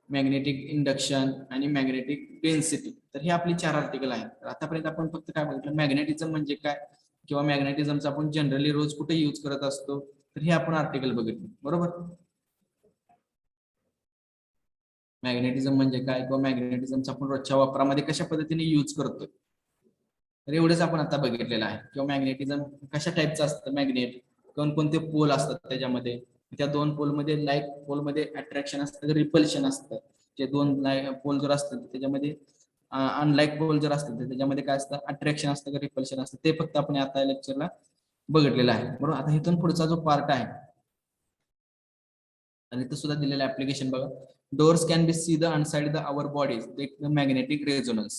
magnetic induction आणि मॅग्नेटिक डेन्सिटी, तर हे आपली 4 आर्टिकल आहेत. तर आतापर्यंत आपण फक्त काय बघितलं, मॅग्नेटिझम म्हणजे काय किंवा मॅग्नेटिझमचा आपण जनरली रोज कुठे यूज करत असतो, तर हे आपण आर्टिकल बघितलं. बरोबर, मॅग्नेटिझम म्हणजे काय किंवा मॅग्नेटिझमचा आपण रोजच्या वापरामध्ये कशा पद्धतीने यूज करतोय, तर एवढंच आपण आता बघितलेलं आहे. किंवा मॅग्नेटिझम कशा टाईपचं असतं, मॅग्नेट कोणकोणते पोल असतात त्याच्यामध्ये, त्या दोन पोलमध्ये लाईक पोलमध्ये अट्रॅक्शन असतं, रिपल्शन असतं. जे दोन पोल जर असतात त्याच्यामध्ये अनलाईक पोल जर असतात त्याच्यामध्ये काय असतं, अट्रॅक्शन असतं का रिपल्शन असतं, ते फक्त आपण आता लेक्चरला बघितलेलं आहे. बरोबर, आता इथून पुढचा जो पार्ट आहे आणि इथं सुद्धा दिलेलं ऍप्लिकेशन बघा. Doors can be see the inside the our bodies magnetic resonance.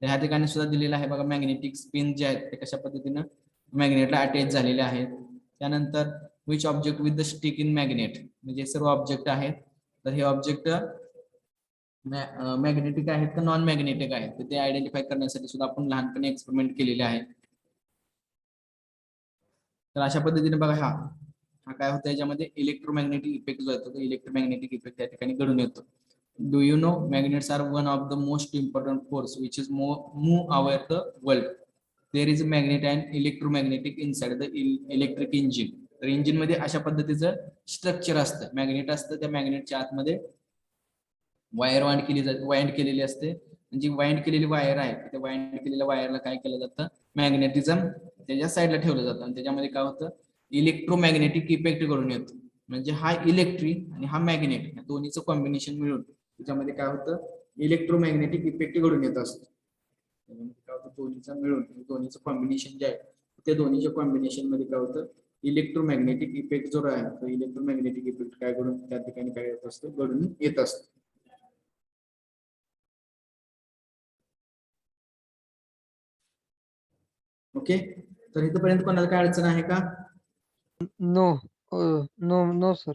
ह्या ठिकाणी सुद्धा दिलेलं आहे बघा, मॅग्नेटिक स्पिन जे आहेत ते कशा पद्धतीनं मॅग्नेटला अटॅच झालेले आहेत. त्यानंतर which object with the stick in magnet, म्हणजे सर्व ऑब्जेक्ट आहेत, तर हे ऑब्जेक्ट मॅग्नेटिक आहेत का नॉन मॅग्नेटिक आहेत, तर ते आयडेंटिफाय करण्यासाठी सुद्धा आपण लहानपणी एक्सपेरिमेंट केलेले आहे. तर अशा पद्धतीने बघा, हा काय होतं, याच्यामध्ये इलेक्ट्रोमॅग्नेटिक इफेक्ट जो येतो, इलेक्ट्रोमॅग्नेटिक इफेक्ट त्या ठिकाणी घडून येतो. Do you know magnets are one of the most important force which is move over the world. There is a magnet and electromagnetic inside the electric engine. तर engine मध्ये अशा पद्धतीचं स्ट्रक्चर असतं, magnet असतं, त्या मॅग्नेटच्या आतमध्ये वायर वाइंड केलेली असते. जी वाइंड केलेली वायर आहे, त्या वाइंड केलेल्या वायरला काय केलं जातं, मॅग्नेटिझम त्याच्या साईडला ठेवलं जातं आणि त्याच्यामध्ये काय होतं, इलेक्ट्रोमॅग्नेटिक इफेक्ट घडून येतो. म्हणजे हा इलेक्ट्रिक आणि हा मॅग्नेट दोन्हीचं कॉम्बिनेशन मिळून त्याच्यामध्ये काय होतं, इलेक्ट्रोमॅग्नेटिक इफेक्ट घडून येत असतो. काय होतं, दोन्हीचं मिळून दोन्हीचं कॉम्बिनेशन जे आहे त्या दोन्हीच्या कॉम्बिनेशन मध्ये काय होतं, इलेक्ट्रोमॅग्नेटिक इफेक्ट जो आहे तो इलेक्ट्रोमॅग्नेटिक इफेक्ट काय घडून त्या ठिकाणी काय येत असतो, घडून येत असतो. ओके, तर इथपर्यंत कोणाला काय अडचण आहे का? No, no no sir.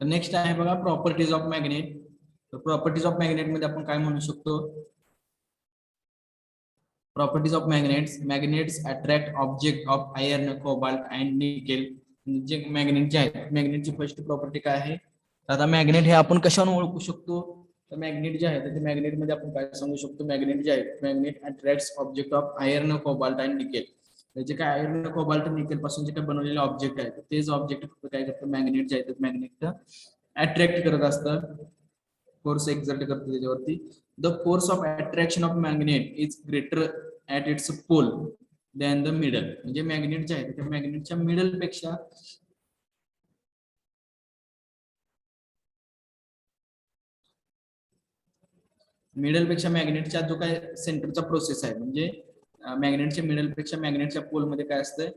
Next आहे बघा, प्रॉपर्टीज ऑफ मॅग्नेट. तर प्रॉपर्टीज ऑफ मॅग्नेट मध्ये आपण काय म्हणू शकतो, properties of magnets. Magnets attract object of iron, cobalt and nickel. जे मॅग्नेट जे आहेत, मॅग्नेटची फर्स्ट प्रॉपर्टी काय आहे, आता मॅग्नेट हे आपण कशाने ओळखू शकतो, तर मॅग्नेट जे आहे ते मॅग्नेट मध्ये आपण काय सांगू शकतो, मॅग्नेट जे आहे magnet attracts object of iron, cobalt and nickel. जे काय आयर्न, कोबाल्ट, निकेल पासून जे काय बनवलेले ऑब्जेक्ट आहेत तेच ऑब्जेक्ट काय करतात, मॅग्नेट जे आहेत मॅग्नेट अट्रॅक्ट करत असतात, फोर्स एक्झर्ट करतो त्याच्यावरती. The force of attraction of magnet is greater at its pole than the middle. म्हणजे मॅग्नेट जे आहे त्या मॅग्नेटच्या मिडल पेक्षा मॅग्नेटच्या जो काय सेंटरचा प्रोसेस आहे, म्हणजे मॅग्नेटच्या मिडल पेक्षा मॅग्नेटच्या पोल मध्ये काय असतं,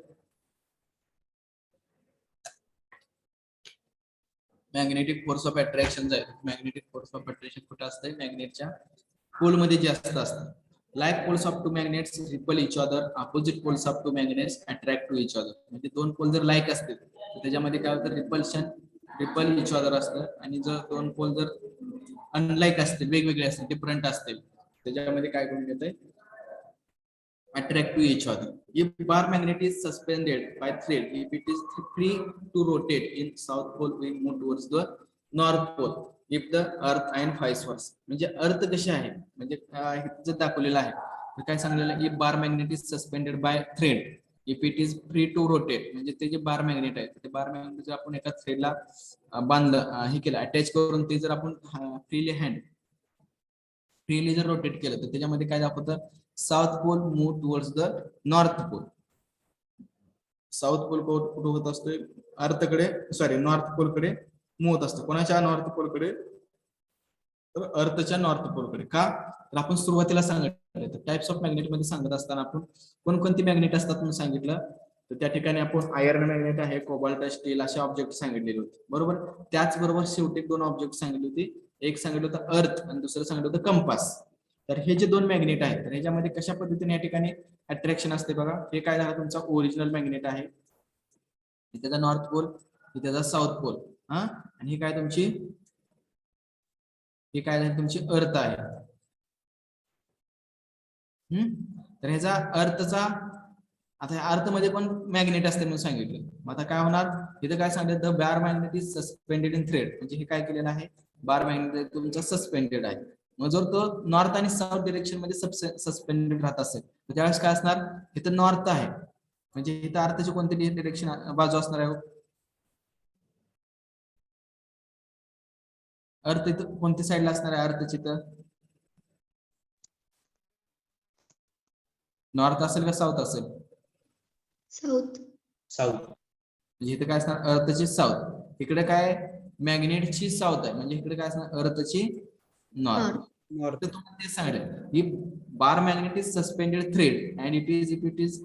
मॅग्नेटिक फोर्स ऑफ अट्रॅक्शन आहे. मॅग्नेटिक फोर्स ऑफ अट्रॅक्शन कुठे असते, मॅग्नेटच्या पोल मध्ये जास्त असतं. Like poles of two magnets repel each other, opposite poles of two magnets attract to each other. म्हणजे दोन पोल जर लाईक असतील तर त्याच्यामध्ये काय होतं, रिपल इच अदर असतं. आणि जर दोन पोल जर अनलाईक असतील, वेगवेगळे असतील, डिफरंट असतील, त्याच्यामध्ये काय करून येतंय, attract to each other. If bar magnet is suspended by thread, if it is free to rotate in south pole, will move towards the north pole. If the earth and vice versa. म्हणजे अर्थ कसे आहे, म्हणजे इथं दाखवलेलं आहे, काय सांगलेलं, if bar magnet is suspended by thread, if it is free to rotate, म्हणजे ते जे बार मॅग्नेट आहे ते बार मॅग्नेट जर आपण एका थ्रेडला बांधलं, हे केलं अटॅच करून, ते जर आपण फ्रीली जर रोटेट केलं तर त्याच्यामध्ये काय दाखवतं, south pole move towards the north pole. South pole कुठे होत असतोय, अर्थकडे, सॉरी नॉर्थ पोल कडे मूव्ह होत असतो. कोणाच्या नॉर्थ पोल कडे, तर अर्थच्या नॉर्थ पोल कडे. का, तर आपण सुरुवातीला सांगितलं टाइप्स ऑफ मॅग्नेट मध्ये सांगत असताना आपण कोणकोणती मॅग्नेट असतात म्हणून सांगितलं. तर त्या ठिकाणी आपण आयर्न मॅग्नेट आहे, कोबाल्ट, स्टील असे ऑब्जेक्ट सांगितलेले होते बरोबर. त्याचबरोबर शेवटी 2 ऑब्जेक्ट सांगितले होते, एक सांगितलं होतं अर्थ आणि दुसरं सांगितलं होतं कंपास. तर हे जे 2 मॅग्नेट आहेत तर ह्याच्यामध्ये कशा पद्धतीने या ठिकाणी अट्रॅक्शन असते बघा. हे काय झालं तुमचा ओरिजिनल मॅग्नेट आहे, इथेचा नॉर्थ पोल, इथेचा साऊथ पोल हा, आणि ही काय तुमची, ही काय झाली तुमची अर्थ आहे. तर ह्याचा अर्थचा, आता अर्थ मध्ये पण मॅग्नेट असते म्हणून सांगितलं. मग आता काय होणार, इथं काय सांगितलं, the bar magnet is suspended in thread, म्हणजे हे काय केलेलं आहे, बार मॅग्नेट तुमचा सस्पेंडेड आहे. मग जर तो नॉर्थ आणि साऊथ डिरेक्शन मध्ये सस्पेंडेड राहत असेल तर त्यावेळेस काय असणार, इथं नॉर्थ आहे म्हणजे इथं अर्थाची कोणती डिरेक्शन बाजू असणार आहे, अर्थ इथं कोणत्या साईडला असणार आहे, अर्थची तर नॉर्थ असेल का साऊथ असेल, साऊथ. साऊथ. म्हणजे इथे काय असणार अर्थची साऊथ, इकडे काय मॅग्नेटची साऊथ आहे म्हणजे इकडे काय असणार अर्थची नॉर्थ. नॉर्थ. ते सांगितलं ही bar magnet is suspended thread and it is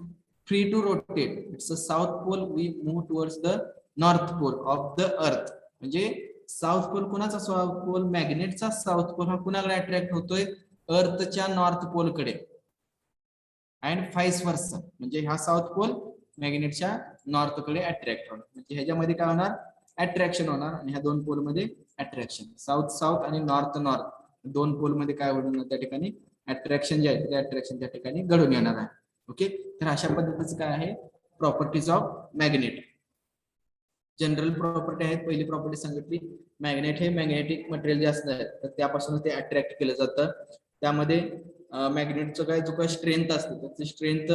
free to rotate it's a south pole we move towards the north pole of the earth. म्हणजे साऊथ पोल कुणाचा साऊथ पोल, मॅग्नेटचा साऊथ पोल हा कुणाकडे attract होतोय, अर्थच्या north pole कडे and vice versa, म्हणजे हा साऊथ पोल मॅग्नेटच्या नॉर्थ कडे अट्रॅक्ट होणार. म्हणजे ह्याच्यामध्ये काय होणार, अट्रॅक्शन होणार आणि ह्या 2 पोल मध्ये अट्रॅक्शन, साऊथ साऊथ आणि नॉर्थ नॉर्थ 2 पोल मध्ये काय होणार त्या ठिकाणी अट्रॅक्शन जे आहे ते अट्रॅक्शन त्या ठिकाणी घडून येणार आहे. ओके, तर अशा पद्धतीचं काय आहे properties of magnet. General property आहेत. पहिली प्रॉपर्टी सांगितली, मॅग्नेट हे मॅग्नेटिक मटेरियल जे असतं तर त्यापासून ते अट्रॅक्ट केलं जातं. त्यामध्ये मॅग्नेटचं काय जो काय स्ट्रेंथ असते त्याची स्ट्रेंथ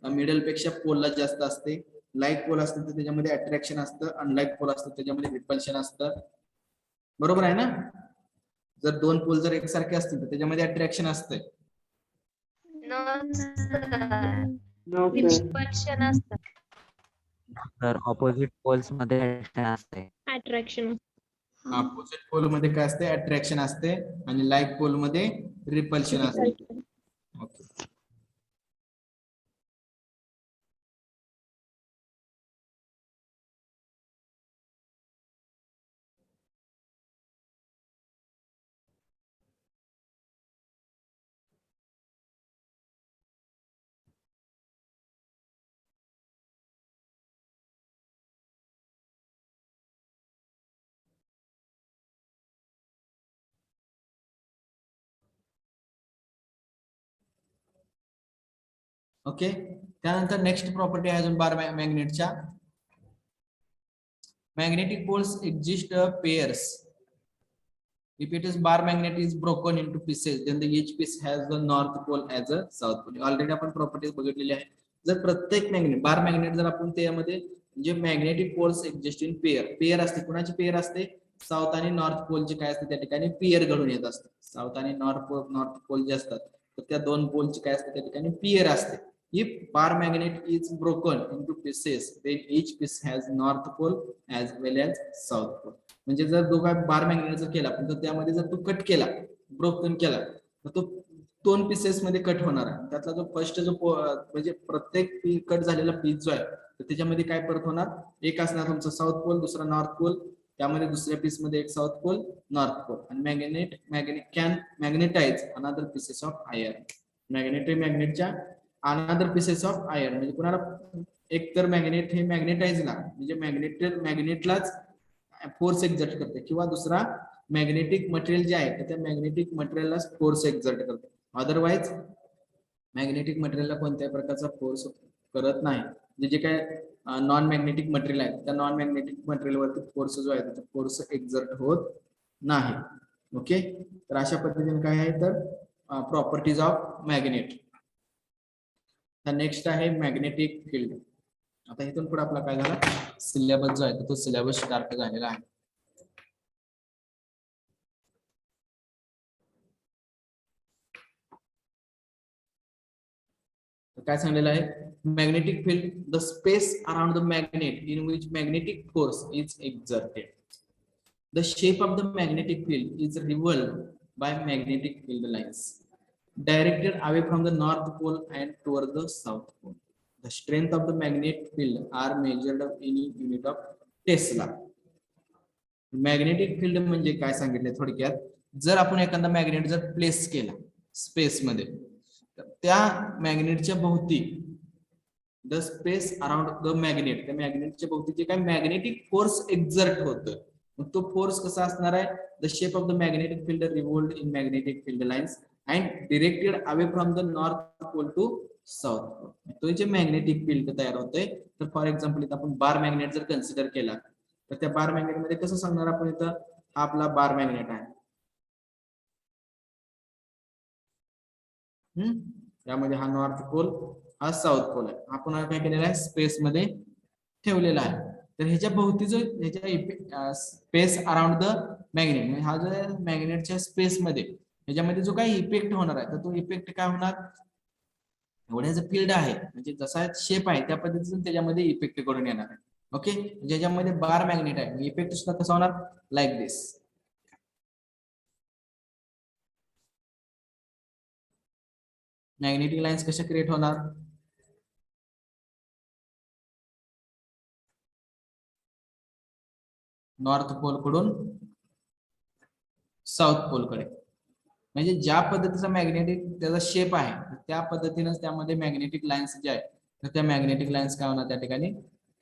मिडल पेक्षा पोलला जास्त असते. लाईक पोल असते तर त्याच्यामध्ये अट्रॅक्शन असतं, अनलाईक पोल असतं त्याच्यामध्ये रिपल्शन असतं. बरोबर आहे ना, जर 2 पोल जर एकसारखे असतील तर त्याच्यामध्ये अट्रॅक्शन असतं. रिपल्शन असतं. तर ऑपोजिट पोल्स मध्ये असते अट्रॅक्शन. अपोजिट पोल मध्ये काय असते, अट्रॅक्शन असते आणि लाईक पोल मध्ये रिपल्शन असते. Okay, okay. त्यानंतर नेक्स्ट प्रॉपर्टी आहे अजून बार मॅग्नेटच्या, magnetic poles exist pairs. If it is bar magnet is broken into pieces, then the each piece has the north pole as a south pole. Already आपण properties बघितलेली आहे. जर प्रत्येक magnet बार magnet जर आपण त्यामध्ये जे magnetic poles exist in pair असते, कुणाची पेअर असते, साऊथ आणि नॉर्थ पोल जे काय असते त्या ठिकाणी पेअर घडून येत असते. साऊथ आणि नॉर्थ पोल जे असतात तर त्या 2 पोलची काय असते त्या ठिकाणी पेअर असते. If bar magnet is broken into pieces, then each piece has north pole as well as south pole. म्हणजे जर दोघा बार मॅग्नेट जर केला पण त्यामध्ये जर तो कट केला, ब्रोकन केला तर तो 2 पीसेस मध्ये कट होणार आहे. त्यातला जो फर्स्ट जो म्हणजे प्रत्येक कट झालेला पीस जो आहे तर त्याच्यामध्ये काय परत होणार, एक असणार तुमचा साऊथ पोल, दुसरा नॉर्थ पोल, त्यामध्ये दुसऱ्या पीस मध्ये एक साऊथ पोल नॉर्थ पोल. आणि magnet can magnetise another pieces of iron. मॅग्नेटच्या अनदर पीसेस ऑफ आयर्न म्हणजे कुणाला एक तर मॅग्नेट हे मॅग्नेटाइजला म्हणजे मॅग्नेटलाच फोर्स एक्झर्ट करते किंवा दुसरा मॅग्नेटिक मटेरियल जे आहे तर त्या मॅग्नेटिक मटेरियलला फोर्स एक्झर्ट करते. अदरवाइज मॅग्नेटिक मटेरियलला कोणत्याही प्रकारचा फोर्स करत नाही. म्हणजे जे काय नॉन मॅग्नेटिक मटेरियल आहे त्या नॉन मॅग्नेटिक मटेरियल वरती फोर्स जो आहे तो फोर्स एक्झर्ट होत नाही. ओके, तर अशा पद्धतीने काय आहे तर प्रॉपर्टीज ऑफ मॅग्नेट. नेक्स्ट आहे मॅग्नेटिक फील्ड. आता इथून पुढे आपला काय झाला सिलेबस जो आहे तो सिलेबस स्टार्ट झालेला आहे. काय सांगितलेलं आहे, magnetic field the space around the magnet in which magnetic force is exerted. The shape of the magnetic field is revolved by magnetic field lines. directed away from the north pole and toward the south pole. The strength of the magnetic field are measured in unit of Tesla. Magnetic field म्हणजे काय सांगितले थोडक्यात, जर आपण एखादा magnet जर place केला space मध्ये, तर त्या मॅग्नेटच्या भोवती the space around the magnet, त्या मॅग्नेटच्या भोवती जे काय मॅग्नेटिक फोर्स एक्झर्ट होतं, मग तो फोर्स कसा असणार आहे, the shape of the magnetic field revolved in magnetic field lines and directed away from the north pole to south pole. तो जे मॅग्नेटिक फील्ड तयार होतंय, तर फॉर एक्झाम्पल इथं आपण बार मॅग्नेट जर कन्सिडर केला, तर त्या बार मॅग्नेट मध्ये कसं सांगणार आपण, इथं हा आपला बार मॅग्नेट आहे, त्यामध्ये हा नॉर्थ पोल, हा साऊथ पोल आहे, आपण काय केलेला आहे स्पेस मध्ये ठेवलेला आहे. तर ह्याच्या भोवती जो ह्याच्या स्पेस अराउंड द मॅग्नेट, हा जो मॅग्नेटच्या स्पेस मध्ये ह्याच्यामध्ये जो काही इफेक्ट होणार आहे, तर तो इफेक्ट काय होणार, एवढ्याचं फील्ड आहे म्हणजे जसा शेप आहे त्या पद्धतीने त्याच्यामध्ये इफेक्ट करून येणार आहे. ओके, ज्याच्यामध्ये बार मॅग्नेट आहे, इफेक्ट सुद्धा कसा होणार, लाईक दिस. मॅग्नेटिक लाईन्स कशा क्रिएट होणार, नॉर्थ पोल कडून साऊथ पोल कडे. म्हणजे ज्या पद्धतीचा मॅग्नेटिक त्याचा शेप आहे त्या पद्धतीनेच त्यामध्ये मॅग्नेटिक लाईन्स जे आहेत, तर त्या मॅग्नेटिक लाईन्स काय होणार त्या ठिकाणी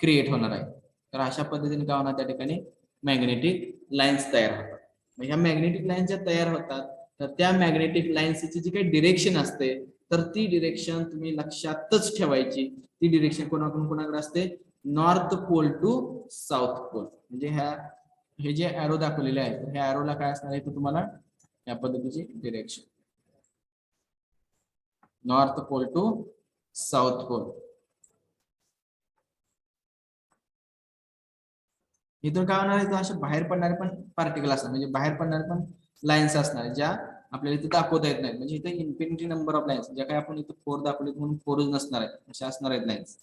क्रिएट होणार आहे. तर अशा पद्धतीने काय होणार त्या ठिकाणी मॅग्नेटिक लाईन्स तयार होतात. मग ह्या मॅग्नेटिक लाईन्स ज्या तयार होतात, तर त्या मॅग्नेटिक लाईन्सची जी काही डिरेक्शन असते, तर ती डिरेक्शन तुम्ही लक्षातच ठेवायची. ती डिरेक्शन कोणाकडून कोणाकडे असते, north pole to south pole. म्हणजे हे जे ॲरो दाखवलेले आहेत, ह्या ॲरोला काय असणार आहे, तुम्हाला या पद्धतीची direction, north pole to south pole. इथून काय होणार आहे, असे बाहेर पडणारे पण पार्टिकल असणार, म्हणजे बाहेर पडणारे पण लाईन्स असणार ज्या आपल्याला इथे दाखवता येत नाही. म्हणजे इथे इन्फिनिटी नंबर ऑफ लाईन्स, ज्या काही आपण इथे 4 दाखवले म्हणून 4च नसणार आहेत, अशा असणार आहेत लाईन्स.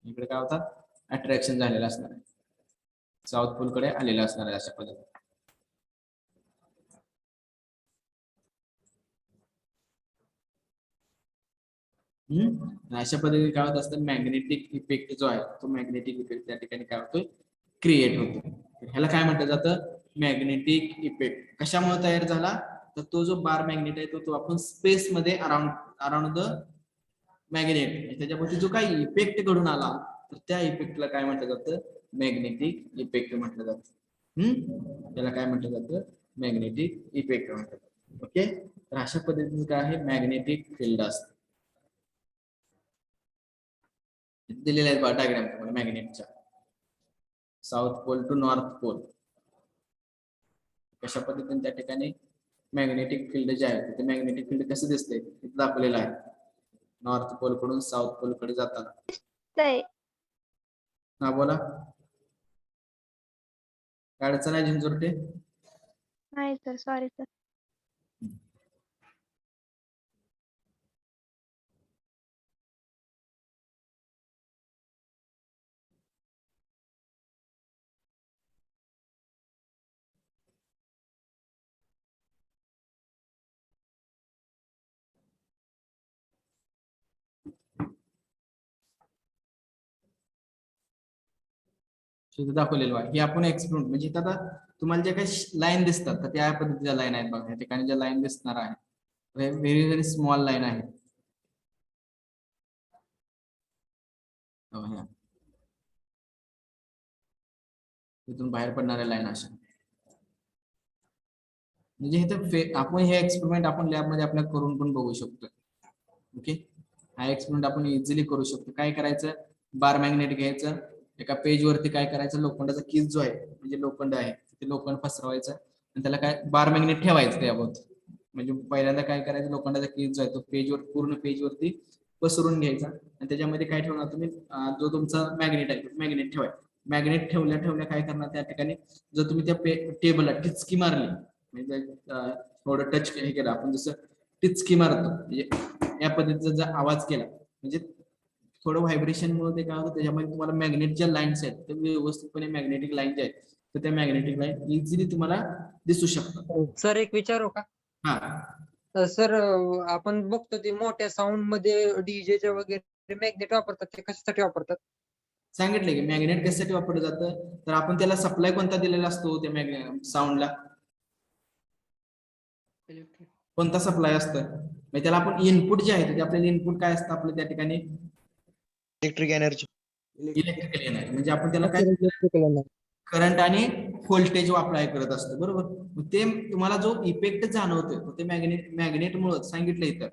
इकडे काय होतात, अट्रॅक्शन झालेलं असणार आहे, साऊथ पोल कडे आलेलं असणार आहे अशा पद्धतीने. अशा पद्धतीने काय होत असतं, मॅग्नेटिक इफेक्ट जो आहे तो मॅग्नेटिक इफेक्ट त्या ठिकाणी काय होतोय, क्रिएट होतो. ह्याला काय म्हटलं जातं, मॅग्नेटिक इफेक्ट. कशामुळे तयार झाला, तर तो जो बार मॅग्नेट आहे तो आपण स्पेस मध्ये अराउंड द मॅग्नेट, त्याच्यावरती जो काही इफेक्ट घडून आला, तर त्या इफेक्टला काय म्हटलं जातं, मॅग्नेटिक इफेक्ट म्हटलं जातं. त्याला काय म्हटलं जातं, मॅग्नेटिक इफेक्ट म्हटलं जातं. ओके, तर अशा पद्धतीने काय आहे, मॅग्नेटिक फील्ड असतं. दिलेले आहेत बघा डायग्राम तुम्हाला मॅग्नेटच्या, south pole to north pole. कशा पद्धतीने त्या ठिकाणी मॅग्नेटिक फील्ड जे आहे, ते मॅग्नेटिक फील्ड कसं दिसतंय तिथे दाखवलेलं आहे, नॉर्थ पोल कडून साऊथ पोल कडे जाताना. हा बोला, काय अडचण आहे झिंझुरटे? नाही सर, सॉरी सर. तिथे दाखवलेलं आहे. हे आपण एक्सपेरिमेंट म्हणजे इथं आता तुम्हाला जे काही लाईन दिसतात, तर त्या पद्धतीच्या लाईन आहेत बघा. या ठिकाणी ज्या लाईन दिसणार आहे, व्हेरी व्हेरी स्मॉल लाईन आहे. तिथून बाहेर पडणाऱ्या लाईन अशा. म्हणजे इथं आपण हे एक्सपेरिमेंट आपण लॅबमध्ये आपल्या करून पण बघू शकतो. ओके, हा एक्सपेरिमेंट आपण इझिली करू शकतो. काय करायचं, बार मॅग्नेट घ्यायचं, एका पेज वरती काय करायचं, लोखंडाचा कीज जो आहे, म्हणजे लोखंड आहे, ते लोखंड पसरवायचं आणि त्याला काय बार मॅग्नेट ठेवायचं त्याभोवती. म्हणजे पहिल्यांदा काय करायचं, लोखंडाचा कीज जो आहे तो पेजवर, पूर्ण पेज वरती पसरून घ्यायचा आणि त्याच्यामध्ये काय ठेवणार तुम्ही, जो तुमचा मॅग्नेट आहे मॅग्नेट ठेवायचा. मॅग्नेट ठेवल्या ठेवल्या काय करणार, त्या ठिकाणी जर तुम्ही त्या टेबलला टिचकी मारली, म्हणजे थोडं टच हे केलं आपण, जसं टिचकी मारतो, म्हणजे या पद्धतीचा जर आवाज केला, म्हणजे थोडं व्हायब्रेशन मुळे ते काय होतं, त्याच्यामध्ये तुम्हाला मॅग्नेटच्या लाईन्स आहेत ते व्यवस्थितपणे मॅग्नेटिक लाईन जे आहेत तर त्या मॅग्नेटिक लाईन इझिली तुम्हाला दिसू शकतात. सर एक विचारू का? हा सर आपण बघतो ते मोठ्या साऊंड मध्ये डीजेच्या वगैरे मॅग्नेट वापरतात, ते कशासाठी वापरतात? सांगितले की मॅग्नेट कशासाठी वापरलं जातं, तर आपण त्याला सप्लाय कोणता दिलेला असतो त्या साऊंडला, कोणता सप्लाय असतं, म्हणजे त्याला आपण इनपुट जे आहे ते आपल्याला इनपुट काय असतं आपलं त्या ठिकाणी, इलेक्ट्रिक एनर्जी. इलेक्ट्रिकल एनर्जी, म्हणजे आपण त्याला काय इलेक्ट्रिकल करंट आणि व्होल्टेज अप्लाय करत असतो. बरोबर, मग ते तुम्हाला जो इफेक्ट जाणवतोय तो ते मॅग्नेटमुळे सांगितलं इथं.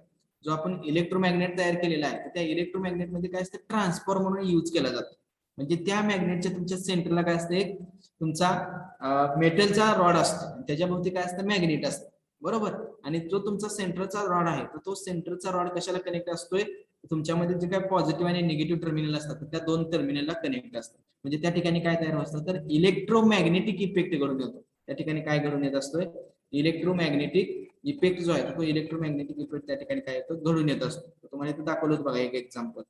जो आपण इलेक्ट्रोमॅग्नेट तयार केलेला आहे त्या इलेक्ट्रोमॅग्नेट मध्ये काय असतं, ट्रान्सफॉर्मर म्हणून यूज केला जातो. म्हणजे त्या मॅग्नेटच्या तुमच्या सेंटरला काय असतं, एक तुमचा मेटलचा रॉड असतो, त्याच्याभोवती काय असतं, मॅग्नेट असतं. बरोबर, आणि जो तुमचा सेंटरचा रॉड आहे तो सेंटरचा रॉड कशाला कनेक्ट असतोय, तुमच्यामध्ये जे काय पॉझिटिव्ह आणि निगेटिव्ह टर्मिनल असतात त्या दोन टर्मिनलला कनेक्ट असतात. म्हणजे त्या ठिकाणी काय तयार असतं, तर इलेक्ट्रोमॅग्नेटिक इफेक्ट घडून येतो. त्या ठिकाणी काय घडून येत असतोय, इलेक्ट्रोमॅग्नेटिक इफेक्ट जो आहे तो इलेक्ट्रोमॅग्नेटिक इफेक्ट त्या ठिकाणी काय येतो, घडून येत असतो. तुम्हाला इथे दाखवलंच बघा एक एक्झाम्पल.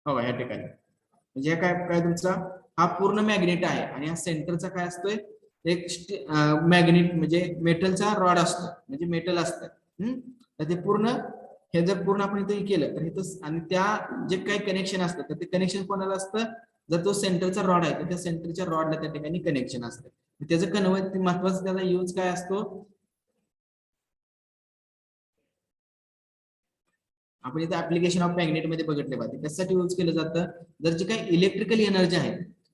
हो ह्या ठिकाणी म्हणजे काय काय तुमचा हा पूर्ण मॅग्नेट आहे आणि हा सेंटरचा काय असतोय, एक मॅग्नेट म्हणजे मेटलचा रॉड असतो, म्हणजे मेटल असतं. तर ते पूर्ण हे जर पूर्ण आपण इथे केलं तर इथं, आणि त्या जे काही कनेक्शन असतं तर ते कनेक्शन कोणाला असतं, जर तो सेंटरचा रॉड आहे तर त्या सेंटरच्या रॉडला त्या ठिकाणी कनेक्शन असतं. त्याचं कन्वर्ट महत्वाचं त्याचा यूज काय असतो, आपण इथे ऍप्लिकेशन ऑफ मॅग्नेट मध्ये बघितले पाहिजे कशासाठी यूज केलं जातं. जर जी काही इलेक्ट्रिकल एनर्जी आहे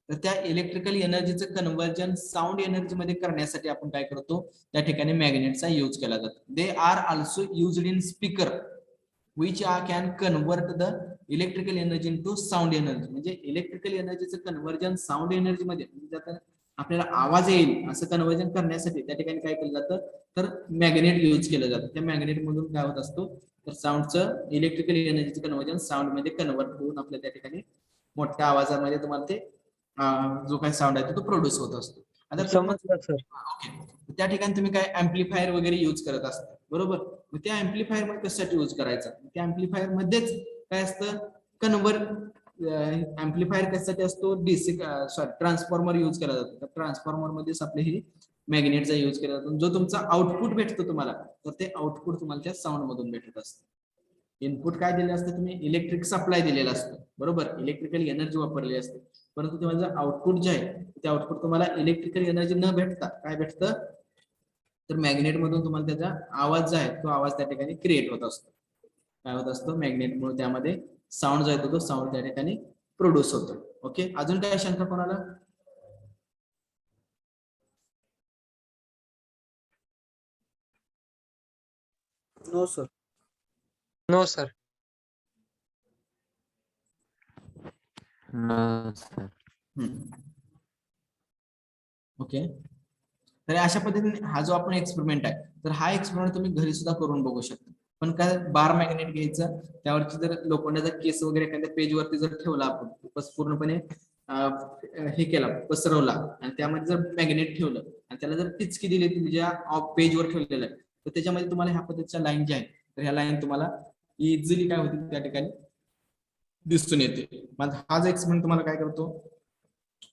तर त्या इलेक्ट्रिकल एनर्जीचं कन्व्हर्जन साऊंड एनर्जी मध्ये करण्यासाठी आपण काय करतो, त्या ठिकाणी मॅग्नेटचा यूज केला जातो. They are also used in speaker which can convert the electrical energy into sound energy. म्हणजे इलेक्ट्रिकल एनर्जीचं कन्व्हर्जन साऊंड एनर्जी मध्ये, म्हणजे आपल्याला आवाज येईल असं कन्व्हर्जन करण्यासाठी त्या ठिकाणी काय केलं जातं, तर मॅग्नेट यूज केलं जातं. त्या मॅग्नेट मधून काय होत असतो, तर साऊंडचं इलेक्ट्रिकल एनर्जीचं कन्व्हर्जन साऊंड मध्ये कन्व्हर्ट होऊन आपल्या त्या ठिकाणी मोठ्या आवाजामध्ये तुम्हाला ते जो काही साऊंड आहे तो प्रोड्यूस होत असतो. आता समजलं सर. ओके, त्या ठिकाणी तुम्ही काय ऍम्प्लिफायर वगैरे यूज करत असता. बरोबर, मग त्या ऍम्प्लिफायर मध्ये कशासाठी यूज करायचा, त्या ऍम्प्लिफायर मध्येच काय असतं, ऍम्प्लिफायर कशासाठी असतो, डीसी सॉरी ट्रान्सफॉर्मर यूज केला जातो. तर ट्रान्सफॉर्मर मध्येच आपले ही मॅग्नेटचा यूज केला जातो. जो तुमचा आउटपुट भेटतो तुम्हाला, तर ते आउटपुट तुम्हाला त्या साऊंड मधून भेटत असतं. इनपुट काय दिलं असतं, तुम्ही इलेक्ट्रिक सप्लाय दिलेला असतो. बरोबर, इलेक्ट्रिकल एनर्जी वापरलेली असते, परंतु तुम्हाला आउटपुट जे आहे ते आउटपुट तुम्हाला इलेक्ट्रिकल एनर्जी न भेटता काय भेटतं, तर मॅग्नेट मधून तुम्हाला त्याचा आवाज जो आहे तो आवाज त्या ठिकाणी क्रिएट होत असतो. काय होत असतो, मॅग्नेटमुळे त्यामध्ये साऊंड जो आहे तो साऊंड त्या ठिकाणी प्रोड्यूस होतो. ओके, अजून काय शंका कोणाला? No sir. No sir. No, sir. Okay, तर अशा पद्धतीने हा जो आपण एक्सपेरिमेंट आहे, तर हा एक्सपेरिमेंट तुम्ही घरी सुद्धा करून बघू शकता. पण काय, बार मॅग्नेट घ्यायचं, त्यावरची जर लोखंडाचा केस वगैरे एखाद्या पेज वरती जर ठेवला आपण, पूर्णपणे हे केला पसरवला आणि त्यामध्ये जर मॅग्नेट ठेवलं आणि त्याला जर टिचकी दिली तुमच्या पेज वर ठेवलेलं आहे, तर त्याच्यामध्ये तुम्हाला ह्या पद्धतीच्या लाईन ज्या आहेत तर ह्या लाईन तुम्हाला इझिली काय होती त्या ठिकाणी दिसून येते. मग हा जो एक्सपेरिमेंट तुम्हाला काय करतो,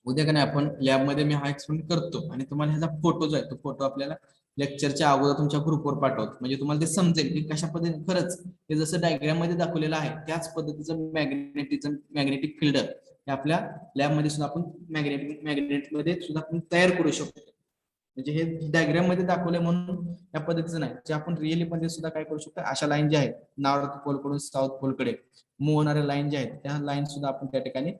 उद्या का नाही आपण लॅबमध्ये मी हा एक्सपेरिमेंट करतो आणि तुम्हाला ह्याचा फोटो जो आहे तो फोटो आपल्याला लेक्चरच्या अगोदर तुमच्या ग्रुपवर पाठवतो. म्हणजे तुम्हाला ते समजेल की कशा पद्धतीने खरंच हे जसं डायग्राम मध्ये दाखवलेलं आहे त्याच पद्धतीचं मॅग्नेटिक फील्ड हे आपल्या लॅबमध्ये सुद्धा आपण मॅग्नेट मध्ये सुद्धा आपण तयार करू शकतो. म्हणजे हे डायग्राम मध्ये दाखवले म्हणून त्या पद्धतीचं नाही, जे आपण रिअली मध्ये सुद्धा काय करू शकतो, अशा लाईन ज्या आहेत नॉर्थ पोल कडून साऊथ पोल कडे मूव्ह होणाऱ्या लाईन ज्या आहेत त्या लाईन सुद्धा आपण त्या ठिकाणी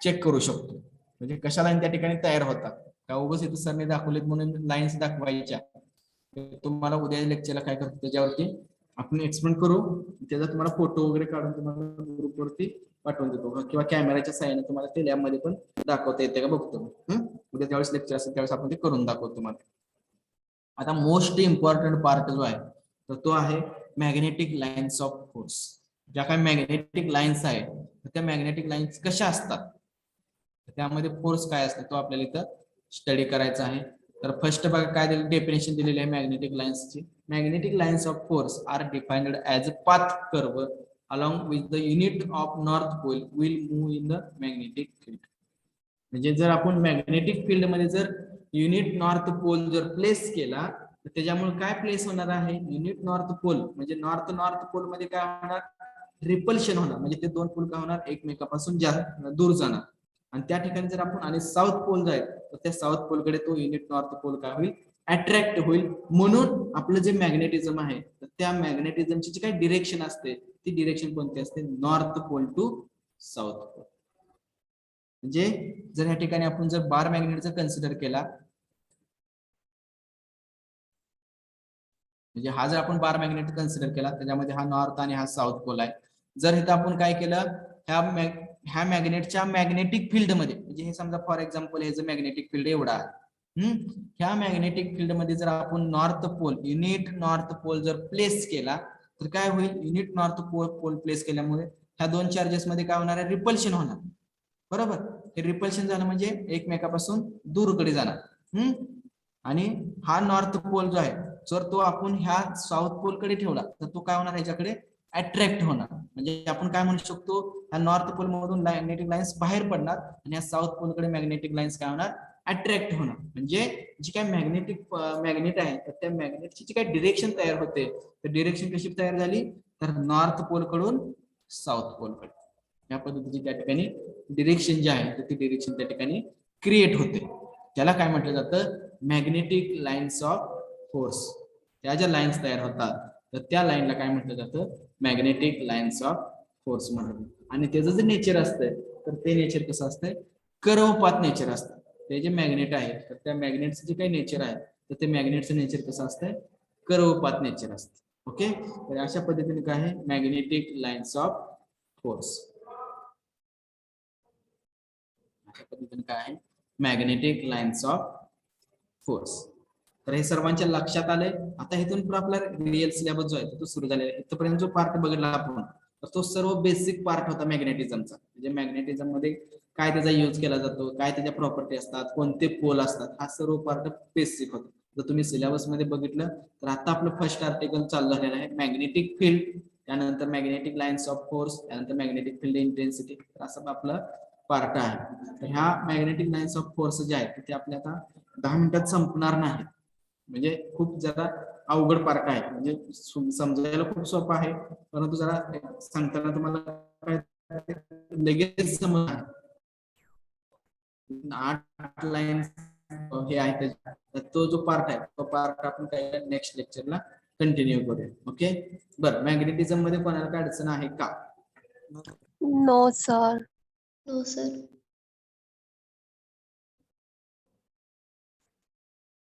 चेक करू शकतो. म्हणजे कशा लाईन त्या ठिकाणी तयार होतात, का उगाच इथे सरने दाखवलेत म्हणून लाईन्स दाखवायच्या. तुम्हाला उद्या लेक्चरला काय करतो त्याच्यावरती आपण एक्सप्लेन करू, त्याचा तुम्हाला फोटो वगैरे काढून तुम्हाला ग्रुपवरती पाठवून देतो किंवा कॅमेराच्या साहाय्याने तुम्हाला ते लॅब मध्ये पण दाखवता येते का बघतो. उद्या ज्यावेळेस लेक्चर असेल त्यावेळेस आपण ते करून दाखवतो तुम्हाला. आता मोस्ट इम्पॉर्टंट पार्ट जो आहे तर तो आहे मॅग्नेटिक लाईन्स ऑफ फोर्स. ज्या काही मॅग्नेटिक लाईन्स आहेत त्या मॅग्नेटिक लाईन्स कशा असतात, त्यामध्ये फोर्स काय असतो तो आपल्याला इथं स्टडी करायचा आहे. तर फर्स्ट बघा काय डेफिनेशन दिलेली आहे मॅग्नेटिक लाईन्सची. Magnetic lines of force are defined as a path curve along with the unit of north pole will move in the magnetic field. म्हणजे जर आपण मॅग्नेटिक फील्ड मध्ये जर युनिट नॉर्थ पोल जर प्लेस केला तर त्याच्यामुळे काय प्लेस होणार आहे, युनिट नॉर्थ पोल म्हणजे नॉर्थ पोल मध्ये काय होणार, रिपल्शन होणार, म्हणजे ते दोन पोल काय होणार, एकमेकापासून दूर जाणार. आणि त्या ठिकाणी जर आपण आणि साऊथ पोल जाईल तर त्या साऊथ पोलकडे तो युनिट नॉर्थ पोल काय होईल, अट्रॅक्ट होईल. म्हणून आपलं जे मॅग्नेटिझम आहे तर त्या मॅग्नेटिझमची जी काही डिरेक्शन असते ती डिरेक्शन कोणती असते, north pole to south pole. म्हणजे जर ह्या ठिकाणी आपण जर बार मॅग्नेटचा कन्सिडर केला, म्हणजे हा जर आपण बार मॅग्नेट कन्सिडर केला त्याच्यामध्ये हा नॉर्थ आणि हा साऊथ पोल आहे. जर इथं आपण काय केलं, ह्या मॅग्नेटच्या मॅग्नेटिक फील्ड मध्ये, म्हणजे हे समजा फॉर एक्झाम्पल हे जे मॅग्नेटिक फील्ड एवढा आहे, ह्या मॅग्नेटिक फील्ड मध्ये जर आपण north pole, unit north pole जर प्लेस केला तर काय होईल, युनिट नॉर्थ पोल प्लेस केल्यामुळे ह्या दोन चार्जेस मध्ये काय होणार आहे, रिपल्शन होणार. बरोबर, हे रिपल्शन झालं म्हणजे एकमेकापासून दूरकडे जाणार. आणि हा नॉर्थ पोल जो आहे जर तो आपण ह्या साऊथ पोल कडे ठेवला तर तो काय होणार, ह्याच्याकडे अट्रॅक्ट होणार. म्हणजे आपण काय म्हणू शकतो, ह्या नॉर्थ पोल मधून मॅग्नेटिक लाईन्स बाहेर पडणार आणि या साऊथ पोल कडे मॅग्नेटिक लाईन्स काय होणार, अट्रॅक्ट होणार. म्हणजे जी काय मॅग्नेट आहे तर त्या मॅग्नेटची जी काय डिरेक्शन तयार होते तर डिरेक्शन कशी तयार झाली, तर नॉर्थ पोल कडून साऊथ पोल कडे. या पद्धतीची त्या ठिकाणी डिरेक्शन जी आहे तर ती डिरेक्शन त्या ठिकाणी क्रिएट होते. त्याला काय म्हटलं जातं, मॅग्नेटिक लाईन्स ऑफ फोर्स. त्या ज्या लाईन्स तयार होतात तर त्या लाईनला काय म्हटलं जातं, मॅग्नेटिक लाईन्स ऑफ फोर्स म्हणतात. आणि त्याचं जे नेचर असतं तर ते नेचर कसं असतं, कर्व पाथ नेचर असतं. ते जे मॅग्नेट आहे तर त्या मॅग्नेटचं जे काही नेचर आहे तर ते मॅग्नेटचं नेचर कसं असतं, कर्व पाथ नेचर असतं. ओके, तर अशा पद्धतीने काय आहे, मॅग्नेटिक लाईन्स ऑफ फोर्स. अशा पद्धतीने काय आहे, मॅग्नेटिक लाईन्स ऑफ फोर्स. तर हे सर्वांच्या लक्षात आलंय. आता इथून पुढे आपला रिअल सिलेबस जो आहे तो सुरू झालेला आहे. इथपर्यंत जो पार्ट बघितला आपण तर तो सर्व बेसिक पार्ट होता मॅग्नेटिझमचा. म्हणजे मॅग्नेटिझम मध्ये काय त्याचा यूज केला जातो, काय त्याच्या प्रॉपर्टी असतात, कोणते पोल असतात, हा सर्व पार्ट बेसिक होता. जर तुम्ही सिलेबस मध्ये बघितलं तर आता आपलं फर्स्ट आर्टिकल चालू झालेलं आहे मॅग्नेटिक फील्ड, त्यानंतर मॅग्नेटिक लाईन्स ऑफ फोर्स, त्यानंतर मॅग्नेटिक फील्ड इंटेन्सिटी. असं आपलं पार्ट आहे. तर ह्या मॅग्नेटिक लाईन्स ऑफ फोर्स जे आहेत ते आपल्या आता 10 मिनिटात संपणार नाही. म्हणजे खूप जरा अवघड पार्ट आहे, म्हणजे समजायला खूप सोपं आहे परंतु जरा सांगताना तुम्हाला लगेच समजणार. 8 लाईन हे आहे, तो जो पार्ट आहे तो पार्ट आपण काय नेक्स्ट लेक्चरला कंटिन्यू करूया. ओके, बरं. मॅग्नेटिझम मध्ये कोणाला काय अडचण आहे का? No sir. No, sir.